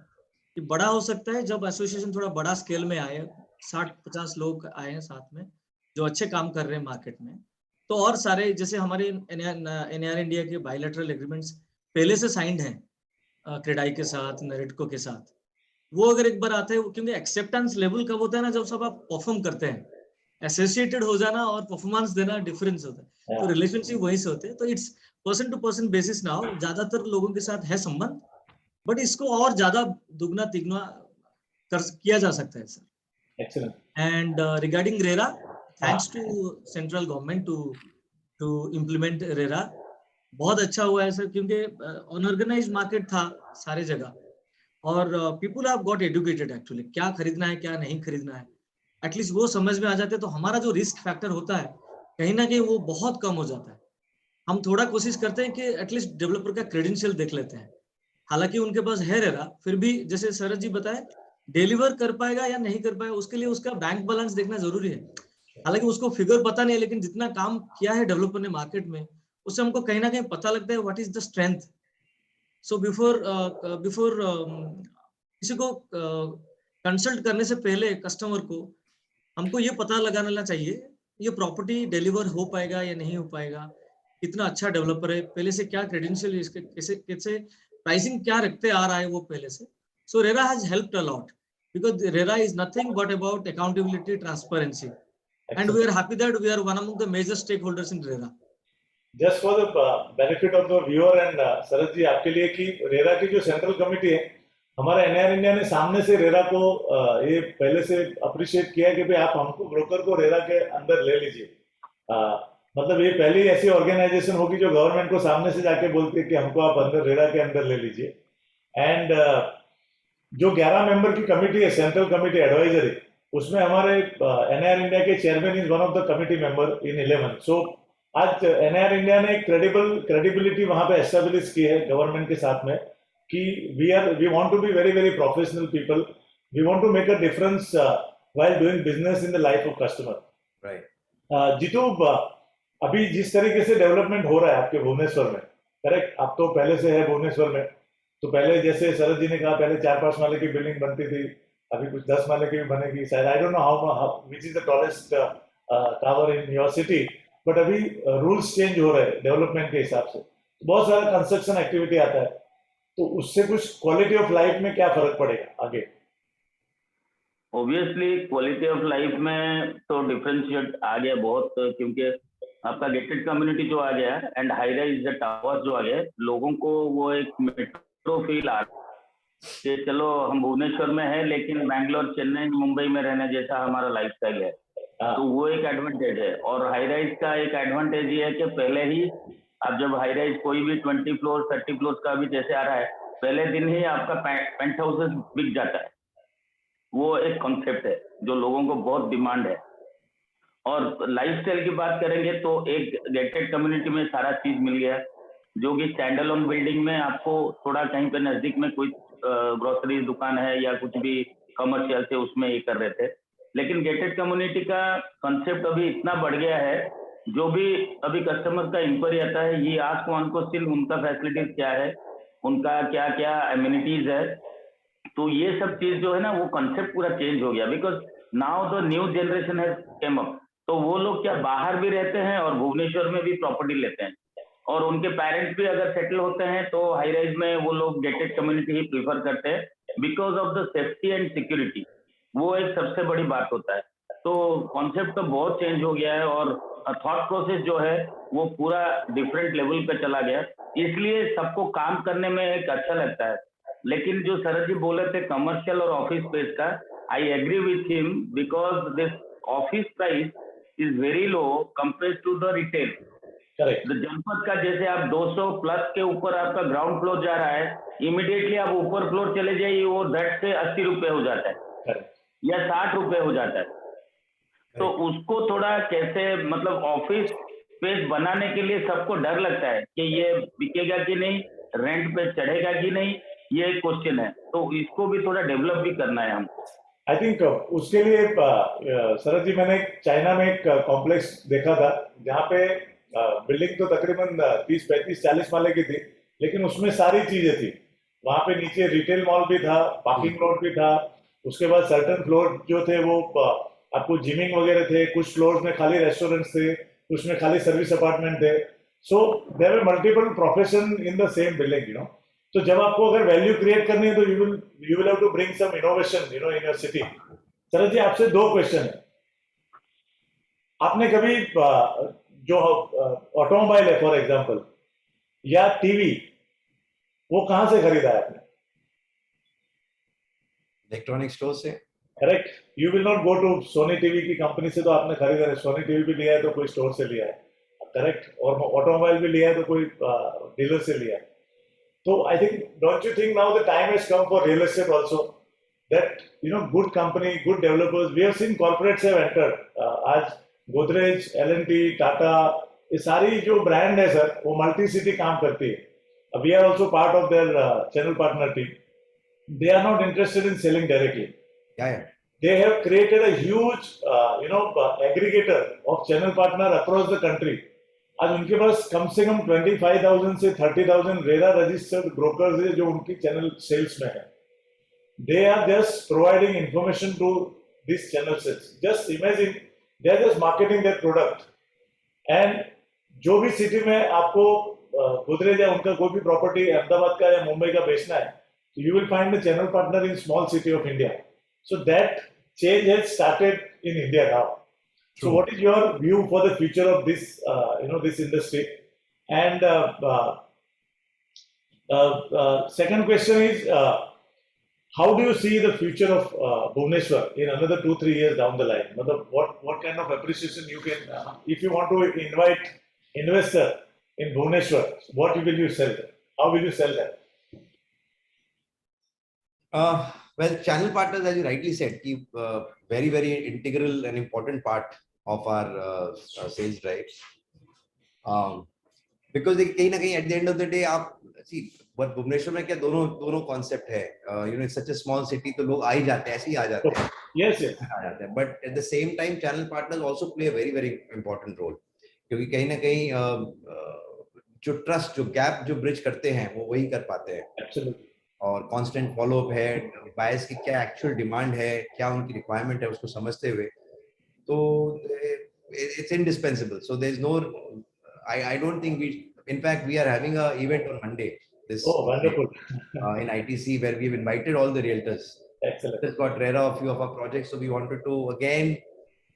S4: कि बड़ा हो सकता है जब एसोसिएशन थोड़ा बड़ा स्केल में आए, 60-50 लोग आए हैं साथ में जो अच्छे काम कर रहे हैं मार्केट में, तो और सारे जैसे हमारे एनआर इंडिया के बायलैटरल एग्रीमेंट्स पहले से साइंड हैं क्रेडाई के साथ, नरेटको के साथ, वो अगर एक बार आते हैं, क्योंकि एक्सेप्टेंस लेवल कब होता है ना, जब सब आप परफॉर्म करते हैं, एसोसिएटेड हो जाना और परफॉर्मेंस देना डिफरेंस होता है, तो रिलेशनशिप वहीं से होते हैं। तो it's person to person basis now, ज्यादातर लोगों के साथ है संबंध, बट इसको और ज्यादा दुगना तिगुना किया जा सकता है sir.
S1: Excellent.
S4: And regarding RERA, thanks to central government to implement RERA, बहुत अच्छा हुआ है सर, क्योंकि अनऑर्गेनाइज्ड मार्केट था सारे जगह, और people have got educated actually, क्या खरीदना है क्या नहीं खरीदना है, एटलीस्ट वो समझ में आ जाते, तो हमारा जो रिस्क फैक्टर होता है कहीं ना कहीं वो बहुत कम हो जाता है। हम थोड़ा कोशिश करते हैं कि एटलीस्ट डेवलपर का क्रेडेंशियल देख लेते हैं, हालांकि उनके पास है रेरा, फिर भी जैसे शरद जी बताए, डिलीवर कर पाएगा या नहीं कर पाएगा उसके लिए उसका बैंक बैलेंस देखना जरूरी है। हालांकि उसको फिगर पता नहीं है, लेकिन जितना काम किया है डेवलपर ने मार्केट में, उससे हमको कहीं ना कहीं पता लगता है what is the strength. So before किसी को कंसल्ट करने से पहले कस्टमर को हमको ये पता लगाना चाहिए ये प्रॉपर्टी डिलीवर हो पाएगा या नहीं हो पाएगा, कितना अच्छा डेवलपर है, पहले से क्या क्रेडेंशियल, इसके कैसे कैसे प्राइसिंग क्या रखते आ रहा है वो पहले से। So RERA has helped a lot because RERA is nothing but about accountability, transparency, and we are happy that we are one among the major stakeholders in RERA.
S1: Just for the benefit of the viewer and शरद जी, आपके लिए कि रेरा की जो सेंट्रल कमिटी है, हमारा एनआर इंडिया ने सामने से रेरा को ये पहले से अप्रिशिएट किया कि भाई आप हमको ब्रोकर को रेरा के अंदर ले लीजिए। मतलब ये पहली ऐसी ऑर्गेनाइजेशन होगी जो गवर्नमेंट को सामने से जाके बोलती है कि हमको आप अंदर रेरा के अंदर ले लीजिए। एंड जो 11 मेंबर की कमिटी है, सेंट्रल कमिटी एडवाइजरी, उसमें हमारे एनआर इंडिया के chairman is one of the committee member in 11। सो आज एनआर इंडिया ने क्रेडिबिलिटी वहां पे एस्टेब्लिश की है गवर्नमेंट के साथ में कि we want to be very very professional people, we want to make a difference while doing business in the life of customer. Right Jeetu, अभी जिस तरीके से डेवलपमेंट हो रहा है आपके भुवनेश्वर में, करेक्ट, आप तो पहले से है भुवनेश्वर में, तो पहले जैसे शरद जी ने कहा पहले 4-5 माले की बिल्डिंग बनती थी, अभी कुछ 10 माले की भी बनेगी शायद, I don't know how which is the tallest tower in your city, but अभी रूल्स चेंज हो रहे हैं डेवलपमेंट के हिसाब से, बहुत सारा कंस्ट्रक्शन एक्टिविटी आता है, तो उससे कुछ क्वालिटी ऑफ लाइफ में क्या फर्क पड़ेगा आगे?
S3: ऑब्वियसली क्वालिटी ऑफ लाइफ में तो डिफरेंशिएट आ गया बहुत, क्योंकि आपका गेटेड कम्युनिटी जो आ गया एंड हाई राइज टावर्स जो आ गए, लोगों को वो एक मेट्रो फील आ कि चलो हम भुवनेश्वर में है लेकिन बैंगलोर, चेन्नई, मुंबई में रहने जैसा हमारा लाइफस्टाइल है। तो वो एक एडवांटेज है। और हाई राइज का एक एडवांटेज ये है कि पहले ही आप जब हाई राइज कोई भी 20 फ्लोर 30 फ्लोर का भी जैसे आ रहा है, पहले दिन ही आपका पेंट हाउसेस बिक जाता है। वो एक कॉन्सेप्ट है जो लोगों को बहुत डिमांड है। और लाइफस्टाइल की बात करेंगे तो एक गेटेड कम्युनिटी में सारा चीज मिल गया, जो कि स्टैंड अलोन बिल्डिंग में आपको थोड़ा कहीं पे नजदीक में कोई ग्रोसरी दुकान है या कुछ भी कमर्शियल से उसमें ये कर रहे थे। लेकिन गेटेड कम्युनिटी का कंसेप्ट अभी इतना बढ़ गया है, जो भी अभी कस्टमर का इंक्वायरी आता है, ये आस्क वन क्वेश्चन, उनका फैसिलिटीज क्या है, उनका क्या क्या एम्यूनिटीज है। तो ये सब चीज जो है ना, वो कंसेप्ट पूरा चेंज हो गया, because now the new generation has came up. तो वो लोग क्या बाहर भी रहते हैं और भुवनेश्वर में भी प्रॉपर्टी लेते हैं, और उनके पेरेंट्स भी अगर सेटल होते हैं तो हाई राइज में वो लोग गेटेड कम्युनिटी ही प्रीफर करते हैं, because of the safety and security. वो एक सबसे बड़ी बात होता है। तो कॉन्सेप्ट तो बहुत चेंज हो गया है, और थॉट प्रोसेस जो है वो पूरा डिफरेंट लेवल पे चला गया, इसलिए सबको काम करने में एक अच्छा लगता है। लेकिन जो शरद जी बोले थे कमर्शियल और ऑफिस स्पेस का, I agree with him, because this office price is very low compare to the retail.
S1: Correct,
S3: जनपद का जैसे आप 200 प्लस के ऊपर आपका ग्राउंड फ्लोर जा रहा है, इमीडिएटली आप ऊपर फ्लोर चले जाइए, वो 10 से 80 रुपए हो जाता है
S1: करेक्ट,
S3: या 60 रुपए हो जाता है। तो उसको थोड़ा कैसे, मतलब ऑफिस स्पेस बनाने के लिए सबको डर लगता है कि ये बिकेगा कि नहीं, रेंट पे चढ़ेगा कि नहीं, ये एक क्वेश्चन है। तो इसको भी थोड़ा डेवलप भी करना है हमको।
S1: आई थिंक उसके लिए शरद जी, मैंने चाइना में एक कॉम्प्लेक्स देखा था जहाँ पे बिल्डिंग तो तकरीबन 30, 35, 40 माले की थी, लेकिन उसमें सारी चीजें थी। वहाँ पे नीचे रिटेल मॉल भी था, पार्किंग लॉट भी था, उसके बाद सर्टन फ्लोर जो थे वो आपको जिमिंग वगैरह थे, कुछ फ्लोर्स में खाली रेस्टोरेंट्स थे, कुछ में खाली सर्विस अपार्टमेंट थे। So there were multiple profession in the same building, you know. तो जब आपको अगर वैल्यू क्रिएट करनी है तो you will have to bring some innovation, you know, in your city. Sharad ji, आपसे दो क्वेश्चन है। आपने कभी जो ऑटोमोबाइल है फॉर एग्जांपल, या टीवी, वो कहां से खरीदा है आपने?
S2: इलेक्ट्रॉनिक स्टोर से।
S1: Correct, you will not go to Sony TV की कंपनी से तो आपने खरीदा है। सोनी टीवी भी लिया है तो कोई स्टोर से लिया है, करेक्ट, और ऑटोमोबाइल भी लिया है तो कोई डीलर से लिया है। So I think, don't you think now the time has come for real estate also? That, you know, good company, good developers. We have seen corporates have entered. आज Godrej, L&T, Tata, ये सारी जो ब्रांड है सर, वो मल्टी सिटी काम करती है। We are also part of their channel partner team. They are not interested in selling directly.
S2: Yeah.
S1: They have created a huge, aggregator of channel partner across the country. आज उनके पास कम से कम 25,000 से 30,000 रेरा रजिस्टर्ड ब्रोकर्स है जो उनकी चैनल सेल्स में है। They are just providing information to this channel sales. Just imagine, they are just marketing their product. And जो भी सिटी में आपको गोदरेज या उनका कोई भी प्रॉपर्टी अहमदाबाद का या मुंबई का बेचना है, तो you will find the channel partner in small city of India. So that change has started in India now. So what is your view for the future of this, this industry? And second question is, how do you see the future of Bhubaneswar in another 2-3 years down the line? What kind of appreciation you can, if you want to invite investor in Bhubaneswar, what will you sell? How will you sell that?
S2: Well, channel partners, as you rightly said, keep very, very integral and important part of our sales drives. Because कहीं ना कहीं at the end of the day, आप see, but भुवनेश्वर में क्या दोनों concept है, it's such a small city, तो लोग आ ही जाते हैं, ऐसे ही आ जाते हैं.
S1: Yes, yes.
S2: आ जाते हैं. But at the same time, channel partners also play a very, very important role. क्योंकि कहीं ना कहीं जो ट्रस्ट, जो गैप जो ब्रिज करते हैं, वो वही कर पाते हैं.
S1: Absolutely.
S2: और कांस्टेंट फॉलोअप है, बायर्स की क्या एक्चुअल डिमांड है, क्या उनकी रिक्वायरमेंट है, उसको समझते हुए, तो it's indispensable. So there's no, I don't think in fact, we are having a event on Monday.
S1: Oh, wonderful.
S2: In ITC, where we've invited all the realtors.
S1: Excellent.
S2: Just got rid of a few of our projects, so we wanted to again,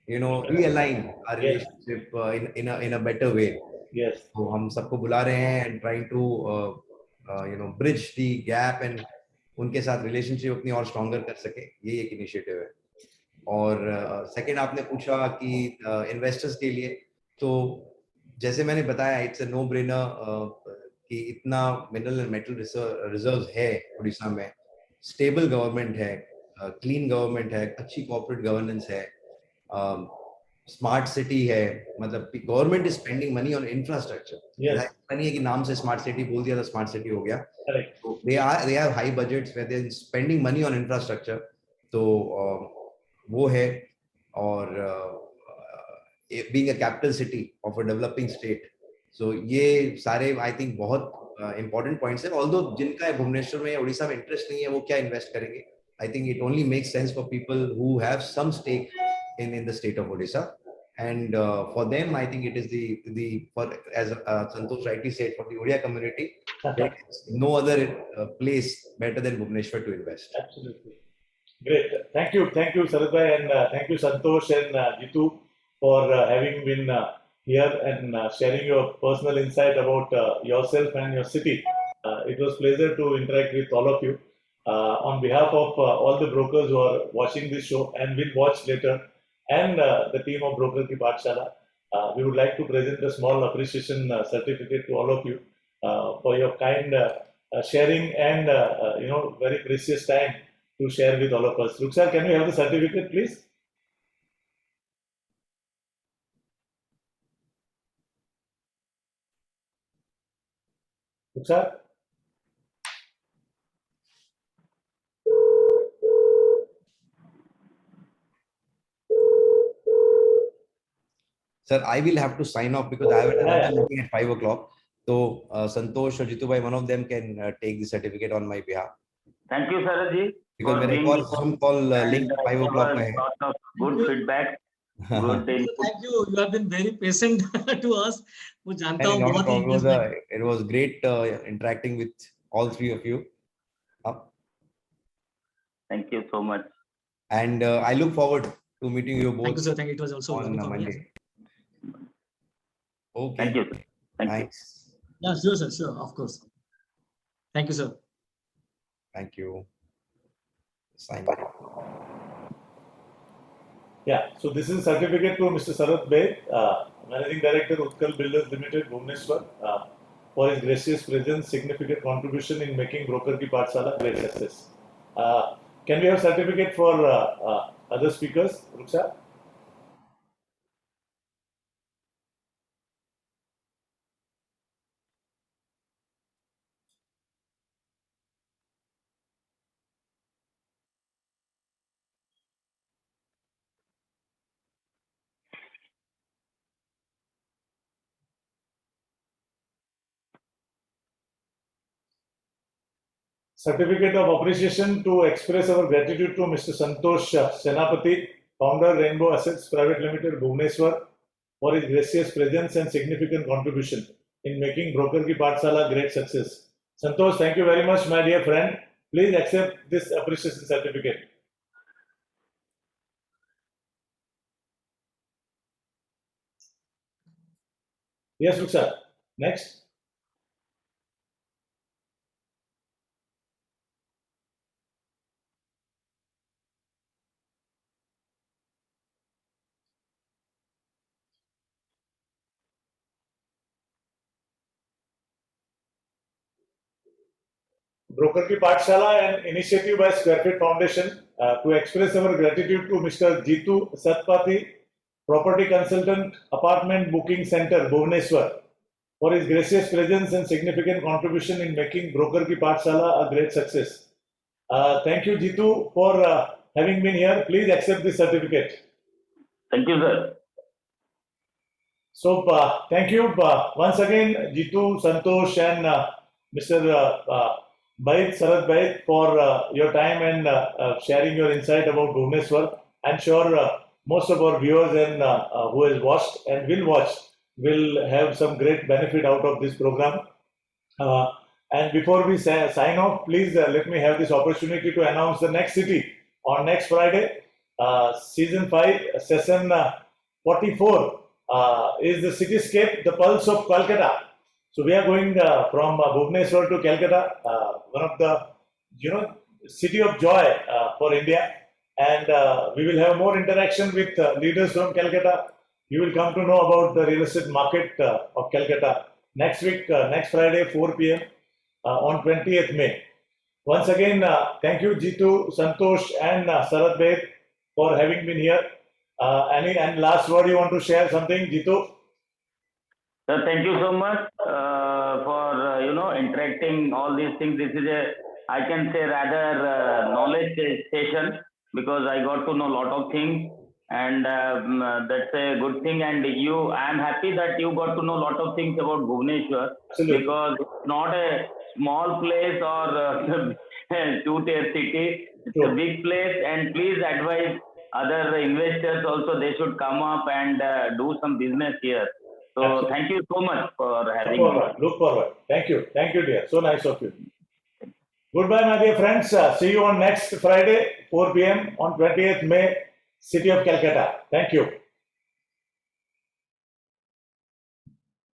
S2: realign our
S1: Yes.
S2: relationship in a better way.
S1: Yes.
S2: So हम सबको बुला रहे हैं and trying to bridge the gap and उनके साथ relationship अपनी और stronger कर सके, ये एक initiative है. और second आपने पूछा कि investors के लिए, तो जैसे मैंने बताया, it's a no brainer कि इतना mineral and metal reserves है उड़ीसा में, stable government है, clean government है, अच्छी corporate governance है, स्मार्ट सिटी है, मतलब government is spending money on infrastructure. ऐसा नहीं है कि नाम से स्मार्ट सिटी बोल दिया तो स्मार्ट सिटी हो गया. They have high budgets where they are spending money on infrastructure. तो वो है. और being a capital city of a developing state, so ये सारे आई थिंक बहुत इंपॉर्टेंट पॉइंट्स है. ऑल्दो जिनका भुवनेश्वर में या उड़ीसा में इंटरेस्ट नहीं है, वो क्या इन्वेस्ट करेंगे? I think it only makes sense for people who have some stake in the state of Odisha, and for them I think it is for, as Santosh rightly said, for the Odia community, there is no other place better than Bhubaneswar to invest.
S1: Absolutely. Great. Thank you Sarath bhai, and thank you Santosh and Jitu for having been here and sharing your personal insight about yourself and your city. It was pleasure to interact with all of you. On behalf of all the brokers who are watching this show and will watch later, and the team of Broker Ki Pathshala, we would like to present a small appreciation certificate to all of you for your kind sharing and very precious time to share with all of us. Ruksar, can we have the certificate, please? Ruksar?
S2: Sir, I will have to sign off because I have another meeting at 5 o'clock. So Santosh or Jitu bhai, one of them can take the certificate on my behalf.
S3: Thank you, Sarath.
S2: Because मेरे एक और Zoom call link 5 o'clock का है.
S3: Lot of good feedback. Good day.
S4: Thank you. You have been very patient to us. वो जानता हूँ बहुत ही.
S2: It was great interacting with all three of you.
S3: Thank you so much.
S2: And I look forward to meeting you both.
S4: Thank you, sir. Thank you. It was also
S2: on Monday. Okay.
S3: Thank you. Thank
S2: Thanks.
S4: You. Yeah, sure, sir. Sure, of course. Thank you, sir.
S2: Thank you. Sign.
S1: Yeah. So this is a certificate to Mr. Sarath Bey, Managing Director, Utkal Builders Limited, Bhubaneswar, for his gracious presence, significant contribution in making Broker Ki Pathshala great success. Can we have certificate for other speakers, Ruksha? Certificate of appreciation to express our gratitude to Mr. Santosh Senapati, founder Rainbow Assets Private Limited, Bhubaneswar, for his gracious presence and significant contribution in making Broker Ki Pathshala great success. Santosh, thank you very much, my dear friend. Please accept this appreciation certificate. Yes, Ruksha. Next. Broker Ki Pathshala, an initiative by Square Feet Foundation to express our gratitude to Mr. Jitu Satpathy, Property Consultant, Apartment Booking Center, Bhubaneswar, for his gracious presence and significant contribution in making Broker Ki Pathshala a great success. Thank you, Jitu, for having been here. Please accept this certificate.
S3: Thank you, sir.
S1: So, thank you once again, Jitu, Santosh, and Mr. Bait, Sarath Bait, for your time and sharing your insight about Bhubaneswar. I'm sure most of our viewers and who has watched and will watch will have some great benefit out of this program. And before we sign off, please let me have this opportunity to announce the next city on next Friday. Season 5, session 44 is the cityscape, the pulse of Calcutta. So we are going from Bhubaneswar to Calcutta, one of the city of joy for India, and we will have more interaction with leaders from Calcutta. You will come to know about the real estate market of Calcutta next week, next Friday, 4 p.m. On 20th May. Once again, thank you, Jitu, Santosh, and Sarath Bhai for having been here. Any last word you want to share? Something, Jitu?
S3: Sir, thank you so much for interacting all these things. This is I can say rather knowledge station, because I got to know a lot of things, and that's a good thing. And I'm happy that you got to know a lot of things about Bhubaneswar.
S1: Absolutely.
S3: Because it's not a small place or two-tier city. It's a big place, and please advise other investors also. They should come up and do some business here. So
S1: Absolutely.
S3: thank you so much for having me.
S1: Look forward. Thank you, dear. So nice of you. Goodbye, my dear friends. See you on next Friday, 4 p.m. on 20th May, city of Calcutta. Thank you.